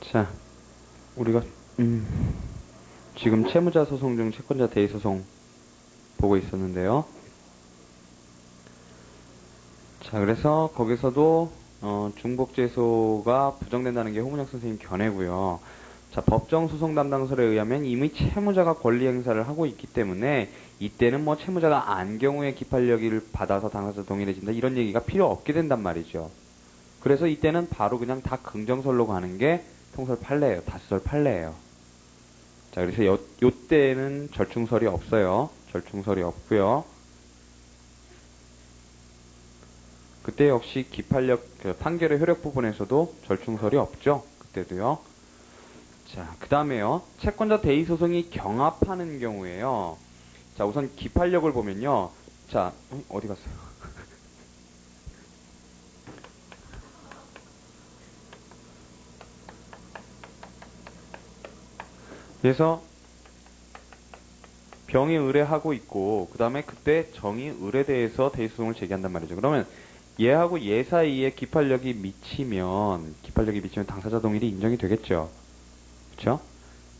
자, 우리가 지금 채무자 소송 중 채권자 대위 소송 보고 있었는데요. 자, 그래서 거기서도 중복재소가 부정된다는 게 호문혁 선생님 견해고요. 자, 법정소송 담당설에 의하면 이미 채무자가 권리 행사를 하고 있기 때문에 이때는 뭐 채무자가 안 경우에 기판력을 받아서 당사자 동의를 해준다 이런 얘기가 필요 없게 된단 말이죠. 그래서 이때는 바로 그냥 다 긍정설로 가는 게 통설 판례예요. 다수설 판례예요. 자, 그래서 요때는 절충설이 없어요. 절충설이 없고요. 그때 역시 기판력 판결의 효력 부분에서도 절충설이 없죠. 그때도요. 자, 그 다음에요. 채권자 대위 소송이 경합하는 경우에요. 자, 우선 기판력을 보면요. 자, 어디 갔어요? 그래서 병이 의뢰하고 있고 그 다음에 그때 정이 의뢰대해서 대위 소송을 제기한단 말이죠. 그러면 얘하고 얘 사이에 기판력이 미치면 당사자 동일이 인정이 되겠죠. 그렇죠?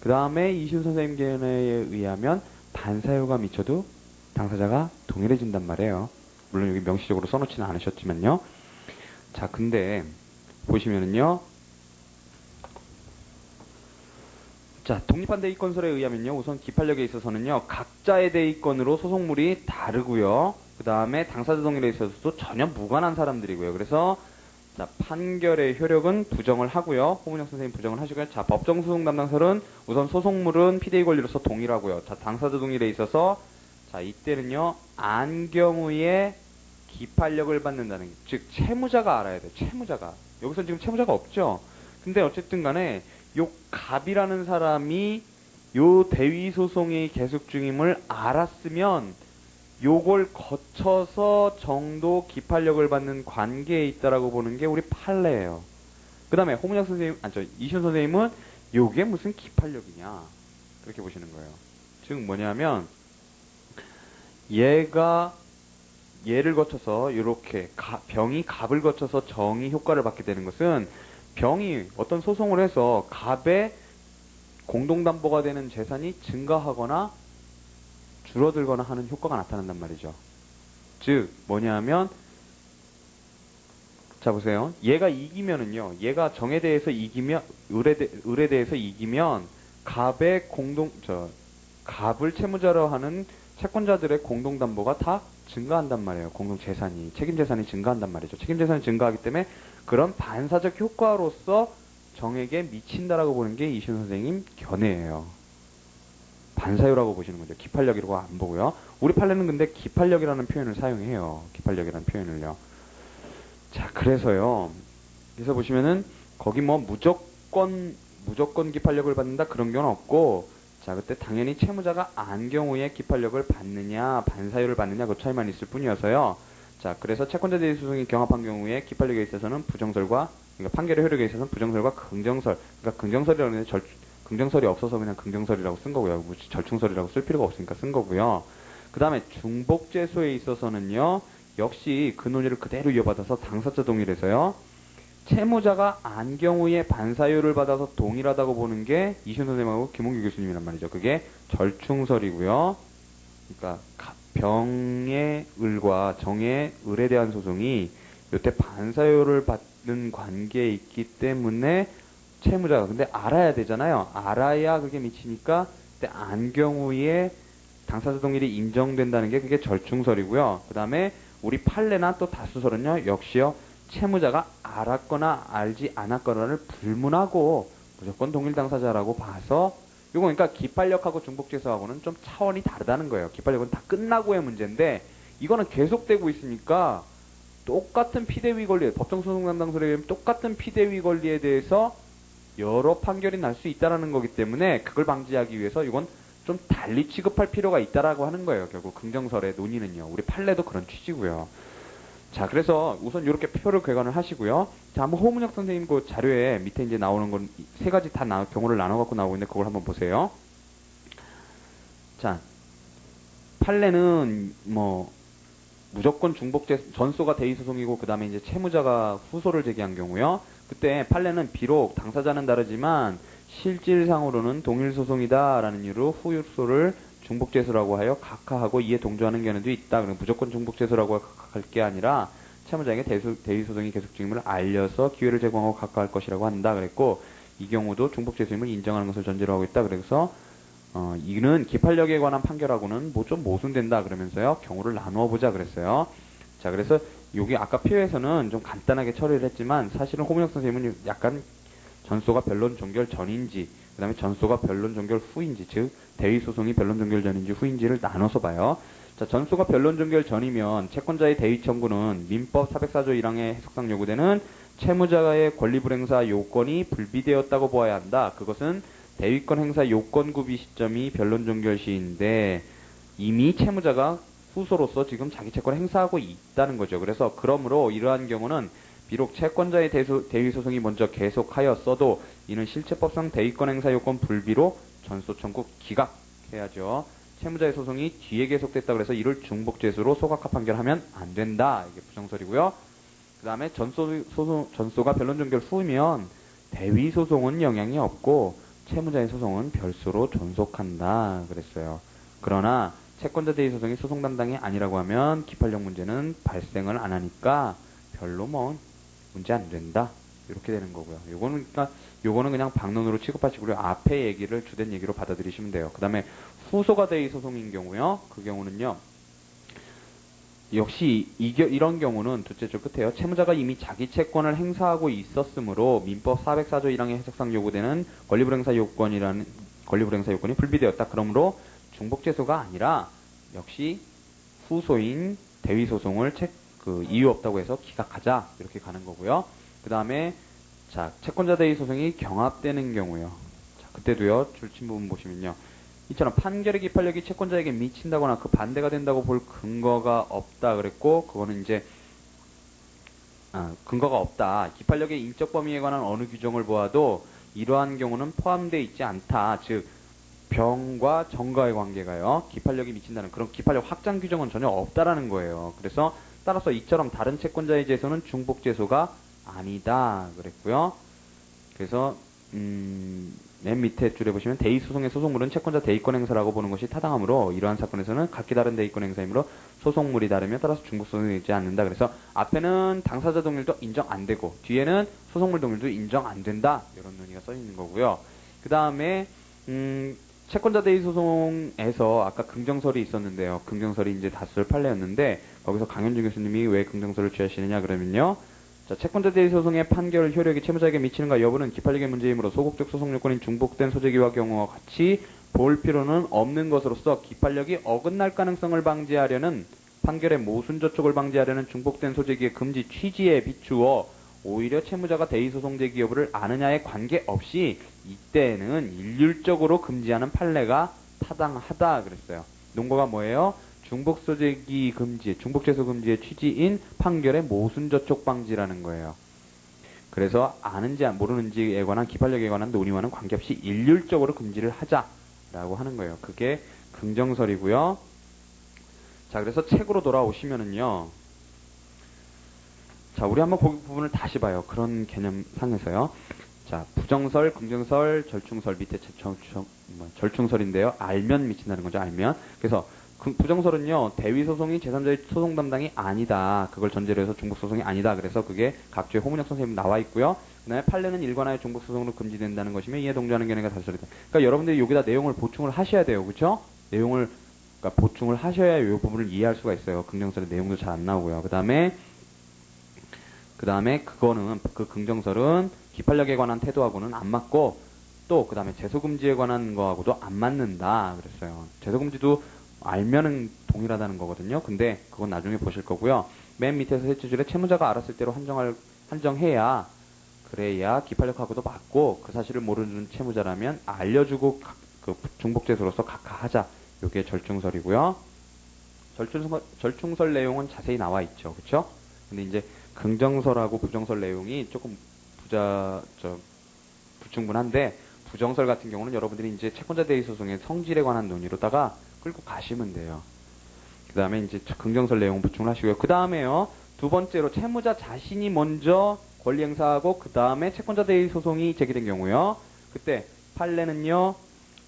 그 다음에 이시훈 선생님 견해에 의하면 반사유가 미쳐도 당사자가 동일해 준단 말이에요. 물론 여기 명시적으로 써놓지는 않으셨지만요. 자, 근데 보시면은요. 자, 독립한 대위권설에 의하면요. 우선 기판력에 있어서는요. 각자의 대위권으로 소송물이 다르고요. 그 다음에 당사자 동일에 있어서도 전혀 무관한 사람들이고요. 그래서 자, 판결의 효력은 부정을 하고요. 호문혁 선생님 부정을 하시고요. 자, 법정소송 담당설은 우선 소송물은 피대위 권리로서 동일하고요. 자, 당사자 동일에 있어서 자, 이때는요. 안 경우에 기판력을 받는다는 즉 채무자가 알아야 돼요. 채무자가. 여기서 지금 채무자가 없죠. 근데 어쨌든 간에 요 갑이라는 사람이 요 대위 소송이 계속 중임을 알았으면 요걸 거쳐서 정도 기판력을 받는 관계에 있다라고 보는 게 우리 판례예요. 그 다음에 홍문혁 선생님, 이시훈 선생님은 요게 무슨 기판력이냐 그렇게 보시는 거예요. 즉 뭐냐면 얘가 얘를 거쳐서 이렇게 병이 갑을 거쳐서 정이 효과를 받게 되는 것은 병이 어떤 소송을 해서 갑의 공동담보가 되는 재산이 증가하거나 줄어들거나 하는 효과가 나타난단 말이죠. 즉 뭐냐면 자 보세요. 얘가 이기면은요. 얘가 정에 대해서 이기면 을에 대해서 이기면 갑을 채무자로 하는 채권자들의 공동담보가 다 증가한단 말이에요. 공동재산이 책임재산이 증가한단 말이죠. 책임재산이 증가하기 때문에 그런 반사적 효과로서 정에게 미친다라고 보는 게 이시훈 선생님 견해예요. 반사유라고 보시는 거죠. 기판력이라고 안 보고요. 우리 판례는 근데 기판력이라는 표현을 사용해요. 기판력이라는 표현을요. 자, 그래서요. 그래서 보시면은 거기 뭐 무조건 기판력을 받는다 그런 경우는 없고 자, 그때 당연히 채무자가 안 경우에 기판력을 받느냐 반사유를 받느냐 그 차이만 있을 뿐이어서요. 자, 그래서 채권자 대위 소송이 경합한 경우에 기판력에 있어서는 부정설과 그러니까 판결의 효력에 있어서는 부정설과 긍정설 그러니까 긍정설이라고 하는데 긍정설이 없어서 그냥 긍정설이라고 쓴 거고요. 절충설이라고 쓸 필요가 없으니까 쓴 거고요. 그 다음에 중복재소에 있어서는요. 역시 그 논의를 그대로 이어받아서 당사자 동일해서요. 채무자가 안 경우에 반사유를 받아서 동일하다고 보는 게 이시훈 선생님하고 김홍규 교수님이란 말이죠. 그게 절충설이고요. 그러니까 병의 을과 정의 을에 대한 소송이 요때 반사유를 받는 관계에 있기 때문에 채무자가 근데 알아야 되잖아요. 알아야 그게 미치니까 그때 안 경우에 당사자 동일이 인정된다는 게 그게 절충설이고요. 그 다음에 우리 판례나 또 다수설은요. 역시요. 채무자가 알았거나 알지 않았거나를 불문하고 무조건 동일 당사자라고 봐서 이거 그러니까 기판력하고 중복재소하고는 좀 차원이 다르다는 거예요. 기판력은 다 끝나고의 문제인데 이거는 계속되고 있으니까 똑같은 피대위 권리, 법정소송 담당설에 의하면 똑같은 피대위 권리에 대해서 여러 판결이 날 수 있다는 거기 때문에 그걸 방지하기 위해서 이건 좀 달리 취급할 필요가 있다라고 하는 거예요. 결국 긍정설의 논의는요. 우리 판례도 그런 취지고요. 자, 그래서 우선 이렇게 표를 궤관을 하시고요. 자, 한번 호문혁 선생님 그 자료에 밑에 이제 나오는 건 세 가지 다 경우를 나눠갖고 나오고 있는데 그걸 한번 보세요. 자, 판례는 뭐 무조건 전소가 대위 소송이고 그 다음에 이제 채무자가 후소를 제기한 경우요. 그때 판례는 비록 당사자는 다르지만 실질상으로는 동일 소송이다라는 이유로 후유소를 중복제소라고 하여 각하하고 이에 동조하는 견해도 있다. 그럼 무조건 중복제소라고 할 게 아니라 채무자에게 대위소송이 계속 중임을 알려서 기회를 제공하고 각하할 것이라고 한다. 그랬고 이 경우도 중복제소임을 인정하는 것을 전제로 하고 있다. 그래서 이는 기판력에 관한 판결하고는 뭐 좀 모순된다 그러면서요. 경우를 나누어 보자 그랬어요. 자, 그래서 여기 아까 표에서는 좀 간단하게 처리를 했지만 사실은 홍문혁 선생님은 약간 전소가 변론 종결 전인지 그 다음에 전소가 변론 종결 후인지 즉 대위 소송이 변론 종결 전인지 후인지를 나눠서 봐요. 자, 전소가 변론 종결 전이면 채권자의 대위 청구는 민법 404조 1항에 해석상 요구되는 채무자의 권리 불행사 요건이 불비되었다고 보아야 한다. 그것은 대위권 행사 요건 구비 시점이 변론 종결 시인데 이미 채무자가 후소로서 지금 자기 채권을 행사하고 있다는 거죠. 그래서 그러므로 이러한 경우는 비록 채권자의 대위소송이 먼저 계속하였어도 이는 실체법상 대위권 행사 요건 불비로 전소 청구 기각해야죠. 채무자의 소송이 뒤에 계속됐다 그래서 이를 중복죄수로 소각화 판결하면 안 된다. 이게 부정설이고요. 그 다음에 전소가 변론 종결 후면 대위소송은 영향이 없고 채무자의 소송은 별수로 존속한다 그랬어요. 그러나 채권자 대위 소송이 소송 담당이 아니라고 하면 기판력 문제는 발생을 안 하니까 별로 뭐 문제 안 된다. 이렇게 되는 거고요. 요거는 그냥 방론으로 취급하시고요. 앞에 얘기를 주된 얘기로 받아들이시면 돼요. 그 다음에 후소가 대위 소송인 경우요. 그 경우는요. 역시 이런 경우는 둘째 줄 끝에요. 채무자가 이미 자기 채권을 행사하고 있었으므로 민법 404조 1항의 해석상 요구되는 권리불행사 요건이 불비되었다. 그러므로 중복제소가 아니라 역시 후소인 대위소송을 이유 없다고 해서 기각하자 이렇게 가는 거고요. 그 다음에 자 채권자 대위소송이 경합되는 경우요. 자 그때도요 줄친 부분 보시면요. 이처럼 판결의 기판력이 채권자에게 미친다거나 그 반대가 된다고 볼 근거가 없다 그랬고 그거는 이제 근거가 없다. 기판력의 인적 범위에 관한 어느 규정을 보아도 이러한 경우는 포함되어 있지 않다. 즉 병과 정가의 관계가요. 기판력이 미친다는 그런 기판력 확장 규정은 전혀 없다라는 거예요. 그래서 따라서 이처럼 다른 채권자의 제소는 중복제소가 아니다 그랬고요. 그래서 맨 밑에 줄에 보시면 대위소송의 소송물은 채권자 대위권 행사라고 보는 것이 타당하므로 이러한 사건에서는 각기 다른 대위권 행사이므로 소송물이 다르며 따라서 중복소송이 되지 않는다. 그래서 앞에는 당사자 동일도 인정 안 되고 뒤에는 소송물 동일도 인정 안 된다. 이런 논의가 써 있는 거고요. 그 다음에 채권자 대위 소송에서 아까 긍정설이 있었는데요. 긍정설이 이제 다수를 판례였는데 거기서 강현준 교수님이 왜 긍정설을 취하시느냐 그러면요. 자, 채권자 대위 소송의 판결 효력이 채무자에게 미치는가 여부는 기판력의 문제이므로 소극적 소송 요건인 중복된 소재기와 경우와 같이 볼 필요는 없는 것으로서 기판력이 어긋날 가능성을 방지하려는 판결의 모순 저촉을 방지하려는 중복된 소재기의 금지 취지에 비추어 오히려 채무자가 대위소송 제기 여부를 아느냐에 관계없이 이때는 일률적으로 금지하는 판례가 타당하다 그랬어요. 논거가 뭐예요? 중복소재기 금지, 중복제소 금지의 취지인 판결의 모순 저촉 방지라는 거예요. 그래서 아는지 모르는지에 관한 기판력에 관한 논의와는 관계없이 일률적으로 금지를 하자라고 하는 거예요. 그게 긍정설이고요. 자, 그래서 책으로 돌아오시면은요. 자, 우리 한번 그 부분을 다시 봐요. 그런 개념상에서요. 자, 부정설, 긍정설, 절충설 밑에 절충설인데요. 알면 미친다는 거죠. 알면. 그래서 부정설은요. 대위소송이 제3자의 소송 담당이 아니다. 그걸 전제로 해서 중복소송이 아니다. 그래서 그게 각주의 홍문혁 선생님 나와 있고요. 그 다음에 판례는 일관하여 중복소송으로 금지된다는 것이며 이에 동조하는 견해가 다수설이다. 그러니까 여러분들이 여기다 내용을 보충을 하셔야 돼요. 그렇죠? 내용을 그러니까 보충을 하셔야 이 부분을 이해할 수가 있어요. 긍정설의 내용도 잘 안 나오고요. 그 다음에 그거는 그 긍정설은 기판력에 관한 태도하고는 안 맞고 또 그 다음에 제소금지에 관한 거하고도 안 맞는다 그랬어요. 제소금지도 알면은 동일하다는 거거든요. 근데 그건 나중에 보실 거고요. 맨 밑에서 셋째 줄에 채무자가 알았을 대로 한정해야 그래야 기판력하고도 맞고 그 사실을 모르는 채무자라면 알려주고 그 중복제소로서 각하하자. 요게 절충설이고요. 절충설 내용은 자세히 나와 있죠. 그쵸? 근데 이제 긍정설하고 부정설 내용이 조금 불충분한데 부정설 같은 경우는 여러분들이 이제 채권자 대위 소송의 성질에 관한 논의로다가 끌고 가시면 돼요. 그 다음에 이제 긍정설 내용 보충을 하시고요. 그 다음에요. 두 번째로 채무자 자신이 먼저 권리 행사하고 그 다음에 채권자 대리 소송이 제기된 경우요. 그때 판례는요.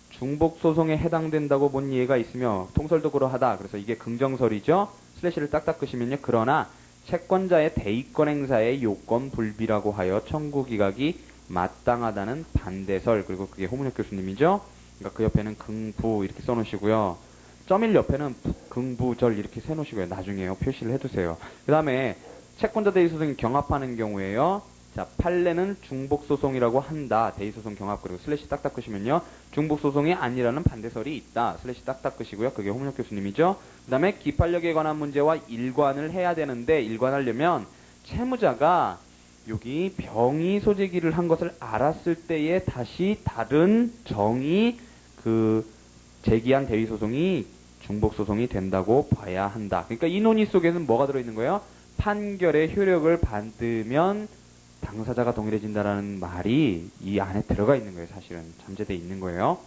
중복 소송에 해당된다고 본 예가 있으며 통설도 그러하다. 그래서 이게 긍정설이죠. 슬래시를 딱딱 끄시면요. 그러나 채권자의 대의권 행사의 요건 불비라고 하여 청구 기각이 마땅하다는 반대설. 그리고 그게 호문혁 교수님이죠. 그러니까 그 옆에는 긍부 이렇게 써놓으시고요. 점일 옆에는 긍부절 이렇게 세놓으시고요. 나중에요. 표시를 해두세요. 그 다음에 채권자 대리소송이 경합하는 경우에요. 자, 판례는 중복소송이라고 한다. 대리소송 경합 그리고 슬래시 딱딱 끄시면요. 중복소송이 아니라는 반대설이 있다. 슬래시 딱딱 끄시고요. 그게 홍문혁 교수님이죠. 그 다음에 기판력에 관한 문제와 일관을 해야 되는데 일관하려면 채무자가 여기 병의 소재기를 한 것을 알았을 때에 다시 다른 정의 제기한 대리소송이 중복소송이 된다고 봐야 한다. 그러니까 이 논의 속에는 뭐가 들어있는 거예요? 판결의 효력을 받으면 당사자가 동일해진다라는 말이 이 안에 들어가 있는 거예요. 사실은 잠재되어 있는 거예요.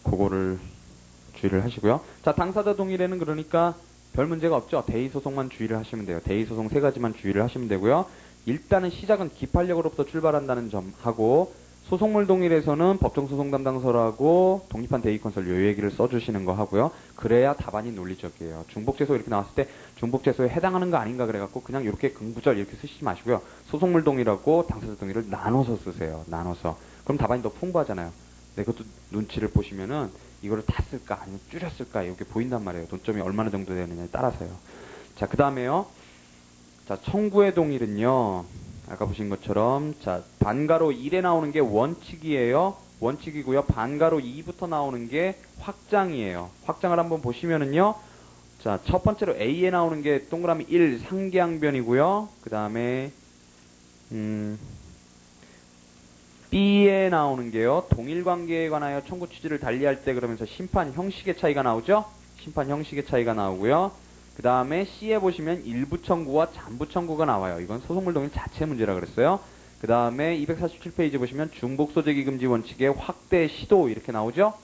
그거를 주의를 하시고요. 자, 당사자 동일에는 그러니까 별 문제가 없죠. 대의소송만 주의를 하시면 돼요. 대의소송 세 가지만 주의를 하시면 되고요. 일단은 시작은 기판력으로부터 출발한다는 점하고 소송물 동일에서는 법정소송 담당서라고 독립한 대의건설 요 얘기를 써주시는 거 하고요. 그래야 답안이 논리적이에요. 중복재소 이렇게 나왔을 때 중복재소에 해당하는 거 아닌가 그래갖고 그냥 이렇게 긍부절 이렇게 쓰시지 마시고요. 소송물 동일하고 당사자 동일을 나눠서 쓰세요. 나눠서. 그럼 답안이 더 풍부하잖아요. 네, 그것도 눈치를 보시면은 이거를 다 쓸까 아니면 줄였을까 이렇게 보인단 말이에요. 논점이 얼마나 정도 되느냐에 따라서요. 자, 그 다음에요. 자, 청구의 동일은요. 아까 보신 것처럼 자, 반가로 1에 나오는 게 원칙이에요. 원칙이고요. 반가로 2부터 나오는 게 확장이에요. 확장을 한번 보시면은요. 자, 첫 번째로 A에 나오는 게 동그라미 1 상계항변이고요. 그 다음에 B에 나오는 게요. 동일관계에 관하여 청구 취지를 달리할 때 그러면서 심판 형식의 차이가 나오죠. 심판 형식의 차이가 나오고요. 그 다음에 C에 보시면 일부 청구와 잔부 청구가 나와요. 이건 소송물 동일 자체 문제라 그랬어요. 그 다음에 247페이지 보시면 중복 소재기 금지 원칙의 확대 시도 이렇게 나오죠.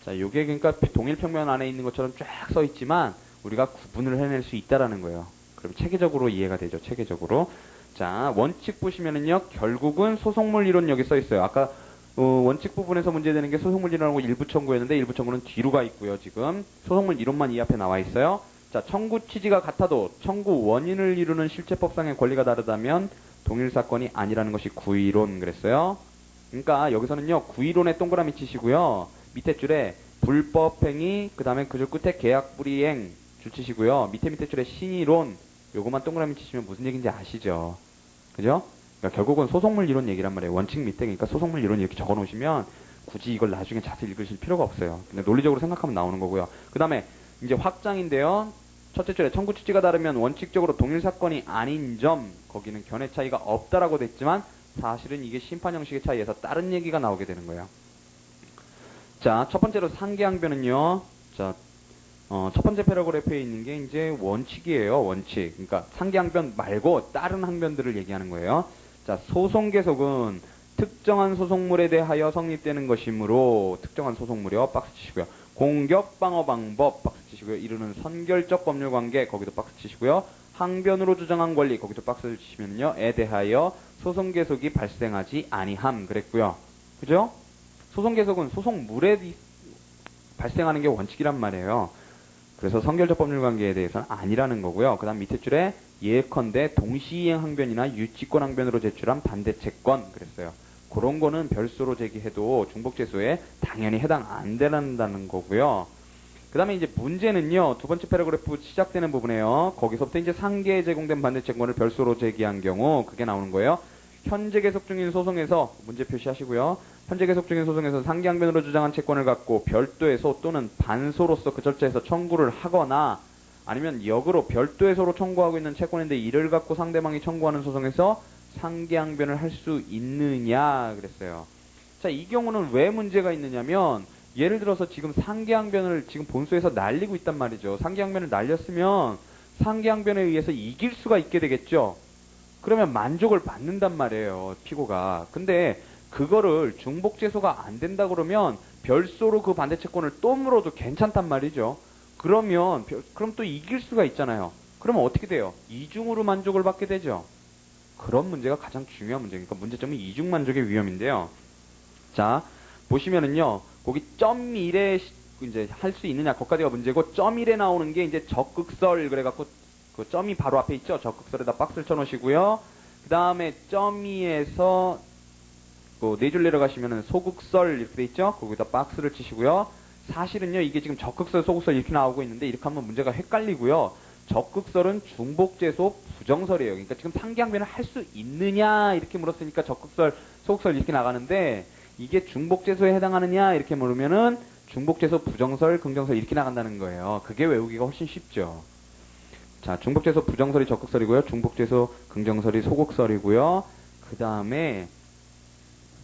자, 요게 그러니까 동일 평면 안에 있는 것처럼 쫙 써 있지만 우리가 구분을 해낼 수 있다라는 거예요. 그럼 체계적으로 이해가 되죠. 체계적으로. 자, 원칙 보시면은요. 결국은 소송물 이론 여기 써 있어요. 아까 원칙 부분에서 문제되는 게 소송물 이론하고 일부 청구였는데 일부 청구는 뒤로 가 있고요. 지금 소송물 이론만 이 앞에 나와 있어요. 자, 청구 취지가 같아도 청구 원인을 이루는 실체법상의 권리가 다르다면 동일 사건이 아니라는 것이 구이론 그랬어요. 그러니까 여기서는요. 구이론에 동그라미 치시고요. 밑에 줄에 불법행위 그 다음에 그 줄 끝에 계약불이행 줄 치시고요. 밑에 줄에 신의론 요거만 동그라미 치시면 무슨 얘기인지 아시죠? 그죠? 그러니까 결국은 소송물 이론 얘기란 말이에요. 원칙 밑에 그러니까 소송물 이론 이렇게 적어 놓으시면 굳이 이걸 나중에 자세히 읽으실 필요가 없어요. 근데 논리적으로 생각하면 나오는 거고요. 그 다음에 이제 확장인데요. 첫째 줄에 청구 취지가 다르면 원칙적으로 동일 사건이 아닌 점 거기는 견해 차이가 없다라고 됐지만 사실은 이게 심판 형식의 차이에서 다른 얘기가 나오게 되는 거예요. 자, 첫 번째로 상계항변은요. 자, 첫 번째 패러그래프에 있는 게 이제 원칙이에요. 원칙. 그러니까 상계항변 말고 다른 항변들을 얘기하는 거예요. 자, 소송 계속은 특정한 소송물에 대하여 성립되는 것이므로 특정한 소송물이요. 박스 치시고요. 공격 방어 방법 박스 치시고요. 이르는 선결적 법률 관계 거기도 박스 치시고요. 항변으로 주장한 권리 거기도 박스를 치시면요. 에 대하여 소송 계속이 발생하지 아니함 그랬고요. 그죠? 소송 계속은 소송물에 발생하는 게 원칙이란 말이에요. 그래서 선결적 법률 관계에 대해서는 아니라는 거고요. 그 다음 밑에 줄에 예컨대 동시이행 항변이나 유치권 항변으로 제출한 반대 채권 그랬어요. 그런 거는 별수로 제기해도 중복재소에 당연히 해당 안 된다는 거고요. 그 다음에 이제 문제는요. 두 번째 패러그래프 시작되는 부분에요. 거기서부터 이제 상계에 제공된 반대 채권을 별수로 제기한 경우 그게 나오는 거예요. 현재 계속 중인 소송에서 문제 표시하시고요. 현재 계속 중인 소송에서 상계항변으로 주장한 채권을 갖고 별도의 소 또는 반소로서 그 절차에서 청구를 하거나 아니면 역으로 별도의 소로 청구하고 있는 채권인데 이를 갖고 상대방이 청구하는 소송에서 상계항변을 할 수 있느냐 그랬어요. 자, 이 경우는 왜 문제가 있느냐면 예를 들어서 지금 상계항변을 지금 본소에서 날리고 있단 말이죠. 상계항변을 날렸으면 상계항변에 의해서 이길 수가 있게 되겠죠. 그러면 만족을 받는단 말이에요. 피고가. 근데 그거를 중복재소가 안 된다 그러면 별소로 그 반대 채권을 또 물어도 괜찮단 말이죠. 그럼 또 이길 수가 있잖아요. 그러면 어떻게 돼요? 이중으로 만족을 받게 되죠. 그런 문제가 가장 중요한 문제니까 문제점은 이중 만족의 위험인데요. 자, 보시면은요, 거기 점 1에 이제 할 수 있느냐, 거기까지가 문제고, 점 1에 나오는 게 이제 적극설, 그래갖고, 그 점이 바로 앞에 있죠? 적극설에다 박스를 쳐놓으시고요. 그 다음에 점 2에서, 네 줄 내려가시면은 소극설 이렇게 돼 있죠? 거기다 박스를 치시고요. 사실은요, 이게 지금 적극설, 소극설 이렇게 나오고 있는데, 이렇게 하면 문제가 헷갈리고요. 적극설은 중복재소 부정설이에요. 그러니까 지금 상기항변을 할 수 있느냐, 이렇게 물었으니까 적극설, 소극설 이렇게 나가는데, 이게 중복재소에 해당하느냐, 이렇게 물으면은, 중복재소 부정설, 긍정설 이렇게 나간다는 거예요. 그게 외우기가 훨씬 쉽죠. 자, 중복재소 부정설이 적극설이고요. 중복재소 긍정설이 소극설이고요. 그 다음에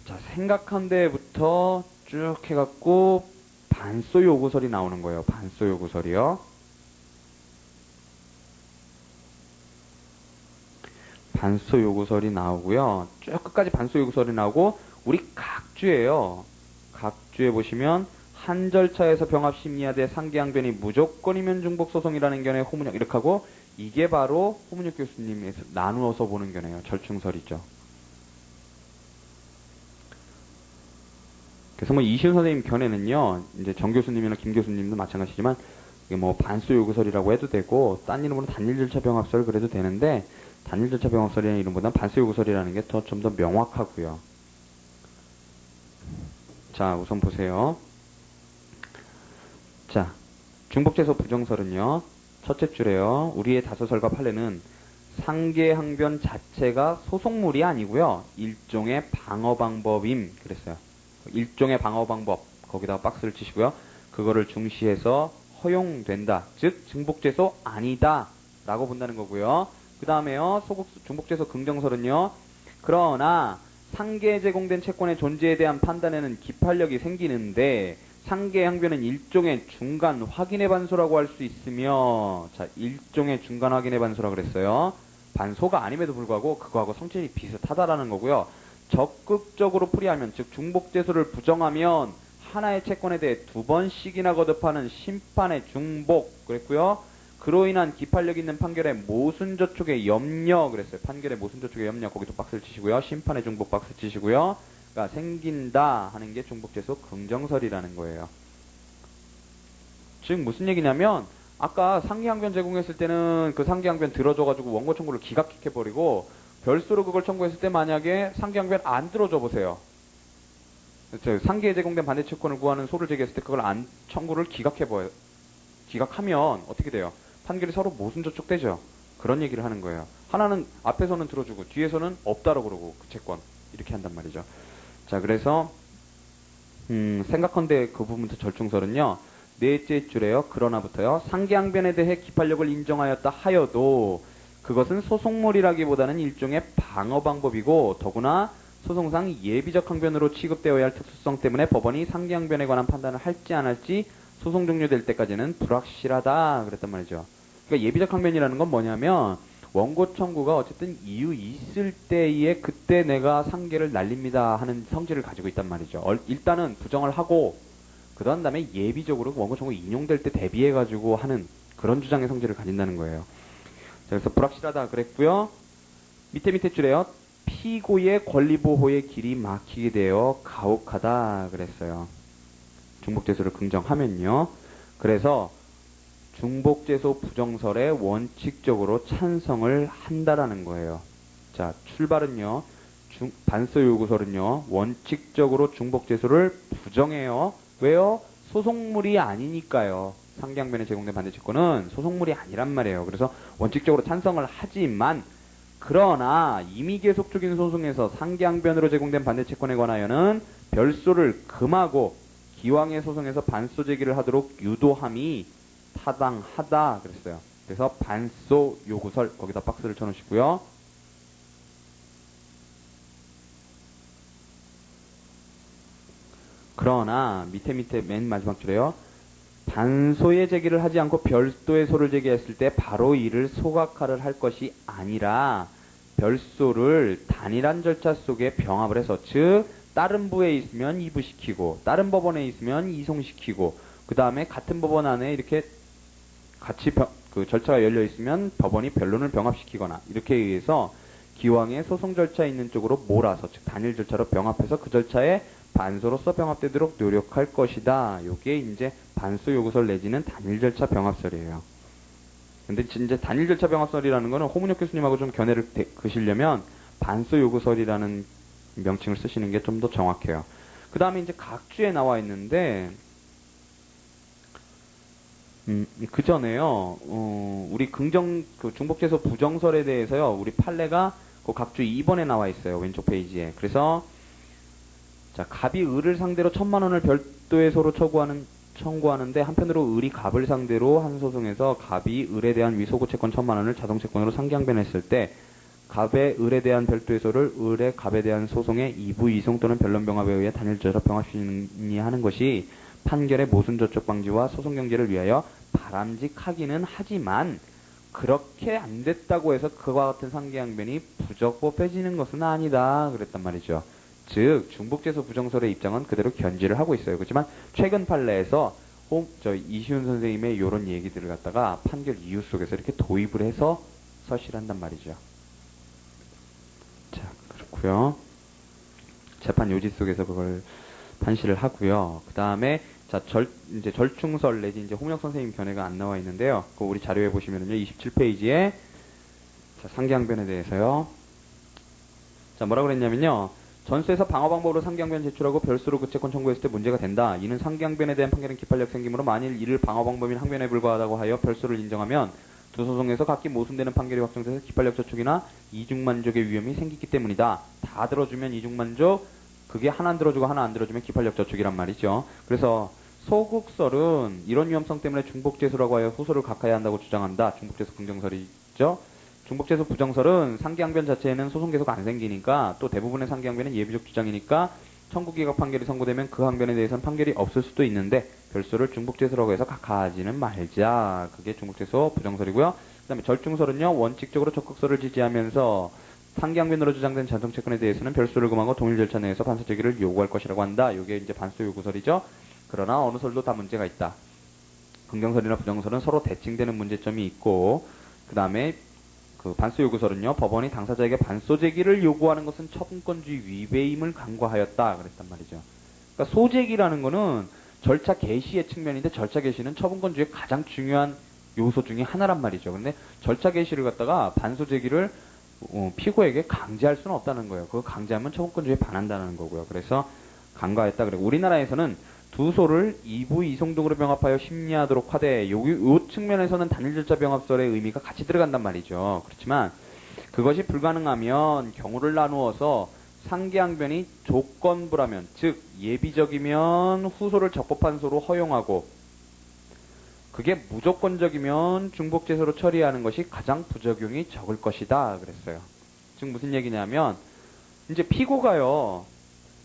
자, 생각한 데부터 쭉 해갖고 반소 요구설이 나오는 거예요. 반소 요구설이요. 반소 요구설이 나오고요. 쭉 끝까지 반소 요구설이 나오고 우리 각주예요. 각주에 보시면 한 절차에서 병합 심리하되 상계항변이 무조건이면 중복소송이라는 견해 호문혁 이렇게 하고 이게 바로 호문혁 교수님이 나누어서 보는 견해예요. 절충설이죠. 그래서 뭐 이시훈 선생님 견해는요, 이제 정 교수님이나 김 교수님도 마찬가지지만 이게 뭐 반수 요구설이라고 해도 되고 딴 이름으로 단일 절차 병합설 그래도 되는데 단일 절차 병합설이라는 이름보다는 반수 요구설이라는 게 좀 더 명확하고요. 자, 우선 보세요. 자, 중복재소 부정설은요. 첫째 줄에요. 우리의 다소설과 판례는 상계항변 자체가 소송물이 아니고요. 일종의 방어방법임 그랬어요. 일종의 방어방법 거기다가 박스를 치시고요. 그거를 중시해서 허용된다. 즉 중복재소 아니다 라고 본다는 거고요. 그 다음에요. 중복재소 긍정설은요. 그러나 상계에 제공된 채권의 존재에 대한 판단에는 기판력이 생기는데 상계항변은 일종의 중간 확인의 반소라고 할 수 있으며 자, 일종의 중간 확인의 반소라고 그랬어요. 반소가 아님에도 불구하고 그거하고 성질이 비슷하다라는 거고요. 적극적으로 풀이하면 즉 중복재소를 부정하면 하나의 채권에 대해 두 번씩이나 거듭하는 심판의 중복 그랬고요. 그로 인한 기판력 있는 판결의 모순저촉의 염려 그랬어요. 판결의 모순저촉의 염려 거기도 박스를 치시고요. 심판의 중복 박스 치시고요. 가 생긴다 하는 게 중복재소 긍정설이라는 거예요. 즉 무슨 얘기냐면 아까 상계항변 제공했을 때는 그 상계항변 들어줘가지고 원고 청구를 기각시켜버리고 별수로 그걸 청구했을 때 만약에 상계항변 안 들어줘 보세요. 상계에 제공된 반대채권을 구하는 소를 제기했을 때 그걸 안 청구를 기각해버려요. 기각하면 어떻게 돼요? 판결이 서로 모순저촉되죠. 그런 얘기를 하는 거예요. 하나는 앞에서는 들어주고 뒤에서는 없다라고 그러고 그 채권 이렇게 한단 말이죠. 자, 그래서 생각한데 그 부분부터 절충설은요. 넷째 줄에요. 그러나부터요. 상계항변에 대해 기판력을 인정하였다 하여도 그것은 소송물이라기보다는 일종의 방어 방법이고 더구나 소송상 예비적 항변으로 취급되어야 할 특수성 때문에 법원이 상계항변에 관한 판단을 할지 안 할지 소송 종료될 때까지는 불확실하다 그랬단 말이죠. 그러니까 예비적 항변이라는 건 뭐냐면 원고 청구가 어쨌든 이유 있을 때에 그때 내가 상계를 날립니다 하는 성질을 가지고 있단 말이죠. 일단은 부정을 하고 그 다음에 예비적으로 원고 청구 인용될 때 대비해가지고 하는 그런 주장의 성질을 가진다는 거예요. 자, 그래서 불확실하다 그랬고요. 밑에 줄에요. 피고의 권리보호의 길이 막히게 되어 가혹하다 그랬어요. 중복재소를 긍정하면요. 그래서 중복재소 부정설에 원칙적으로 찬성을 한다라는 거예요. 자, 출발은요. 반소 요구설은요. 원칙적으로 중복재소를 부정해요. 왜요? 소송물이 아니니까요. 상계항변에 제공된 반대채권은 소송물이 아니란 말이에요. 그래서 원칙적으로 찬성을 하지만 그러나 이미 계속 중인 소송에서 상계항변으로 제공된 반대채권에 관하여는 별소를 금하고 기왕의 소송에서 반소 제기를 하도록 유도함이 타당하다 그랬어요. 그래서 반소 요구설 거기다 박스를 쳐놓으시고요. 그러나 밑에 맨 마지막 줄에요. 반소의 제기를 하지 않고 별도의 소를 제기했을 때 바로 이를 소각화를 할 것이 아니라 별소를 단일한 절차 속에 병합을 해서 즉 다른 부에 있으면 이부시키고 다른 법원에 있으면 이송시키고 그 다음에 같은 법원 안에 이렇게 같이 그 절차가 열려 있으면 법원이 변론을 병합시키거나 이렇게 의해서 기왕에 소송 절차에 있는 쪽으로 몰아서 즉 단일 절차로 병합해서 그 절차에 반소로서 병합되도록 노력할 것이다. 요게 이제 반소 요구설 내지는 단일 절차 병합설이에요. 근데 이제 단일 절차 병합설이라는 거는 홍문혁 교수님하고 좀 견해를 그시려면 반소 요구설이라는 명칭을 쓰시는 게 좀 더 정확해요. 그 다음에 이제 각주에 나와 있는데, 그 전에요, 우리 중복제소 부정설에 대해서요, 우리 판례가 그 각주 2번에 나와 있어요. 왼쪽 페이지에. 그래서, 자, 갑이 을을 상대로 1,000만원을 별도의 소로 청구하는데, 한편으로 을이 갑을 상대로 한 소송에서 갑이 을에 대한 위소고 채권 1,000만원을 자동채권으로 상기항변했을 때, 갑의 을에 대한 별도의 소를 을의 갑에 대한 소송의 이부 이송 또는 변론병합에 의해 단일절차 병합시하는 것이 판결의 모순저촉 방지와 소송 경제를 위하여 바람직하기는 하지만 그렇게 안 됐다고 해서 그와 같은 상기항변이 부적법해지는 것은 아니다 그랬단 말이죠. 즉 중복제소 부정설의 입장은 그대로 견지를 하고 있어요. 그렇지만 최근 판례에서 이시훈 선생님의 이런 얘기들을 갖다가 판결 이유 속에서 이렇게 도입을 해서 서시를 한단 말이죠. 자, 그렇고요. 재판 요지 속에서 그걸 판시를 하고요. 그 다음에 자, 이제 절충설 내지 이제 홍문혁 선생님 견해가 안 나와 있는데요. 그 우리 자료에 보시면은요, 27페이지에 자, 상기항변에 대해서요. 자, 뭐라 그랬냐면요. 전수에서 방어 방법으로 상기항변 제출하고 별수로 그 채권 청구했을 때 문제가 된다. 이는 상기항변에 대한 판결은 기판력 생기므로 만일 이를 방어 방법인 항변에 불과하다고 하여 별수를 인정하면 두 소송에서 각기 모순되는 판결이 확정돼서 기판력 저촉이나 이중만족의 위험이 생기기 때문이다. 다 들어주면 이중만족, 그게 하나 안 들어주고 하나 안 들어주면 기판력 저촉이란 말이죠. 그래서 소국설은 이런 위험성 때문에 중복제소라고 하여 후소를 각하해야 한다고 주장한다. 중복제소 긍정설이죠. 중복제소 부정설은 상기항변 자체에는 소송 계속 안 생기니까 또 대부분의 상기항변은 예비적 주장이니까 청구기각 판결이 선고되면 그 항변에 대해서는 판결이 없을 수도 있는데 별수를 중복제소라고 해서 각하하지는 말자. 그게 중복제소 부정설이고요. 그 다음에 절충설은요. 원칙적으로 적극설을 지지하면서 상기항변으로 주장된 자동채권에 대해서는 별수를 금하고 동일 절차 내에서 반소 제기를 요구할 것이라고 한다. 이게 이제 반소 요구설이죠. 그러나 어느 설도 다 문제가 있다. 긍정설이나 부정설은 서로 대칭되는 문제점이 있고 그 다음에 그 반소 요구설은요. 법원이 당사자에게 반소 제기를 요구하는 것은 처분권주의 위배임을 간과하였다. 그랬단 말이죠. 그러니까 소제기라는 거는 절차 개시의 측면인데 절차 개시는 처분권주의 가장 중요한 요소 중에 하나란 말이죠. 근데 절차 개시를 갖다가 반소 제기를 피고에게 강제할 수는 없다는 거예요. 그거 강제하면 처분권주의에 반한다는 거고요. 그래서 간과했다. 그리고 우리나라에서는 두 소를 이부 이송 등으로 병합하여 심리하도록 하되 요 측면에서는 단일 절차 병합설의 의미가 같이 들어간단 말이죠. 그렇지만 그것이 불가능하면 경우를 나누어서 상기항변이 조건부라면 즉 예비적이면 후소를 적법한 소로 허용하고 그게 무조건적이면 중복제소로 처리하는 것이 가장 부작용이 적을 것이다 그랬어요. 즉 무슨 얘기냐면 이제 피고가요.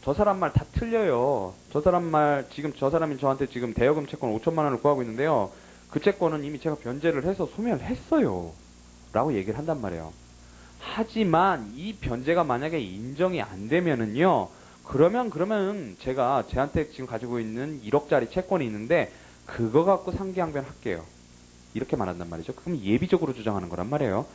저 사람 말 다 틀려요. 저 사람이 저한테 지금 대여금 채권 5천만 원을 구하고 있는데요. 그 채권은 이미 제가 변제를 해서 소멸을 했어요. 라고 얘기를 한단 말이에요. 하지만 이 변제가 만약에 인정이 안 되면은요. 그러면 제가 쟤한테 지금 가지고 있는 1억짜리 채권이 있는데 그거 갖고 상기항변 할게요. 이렇게 말한단 말이죠. 그럼 예비적으로 주장하는 거란 말이에요.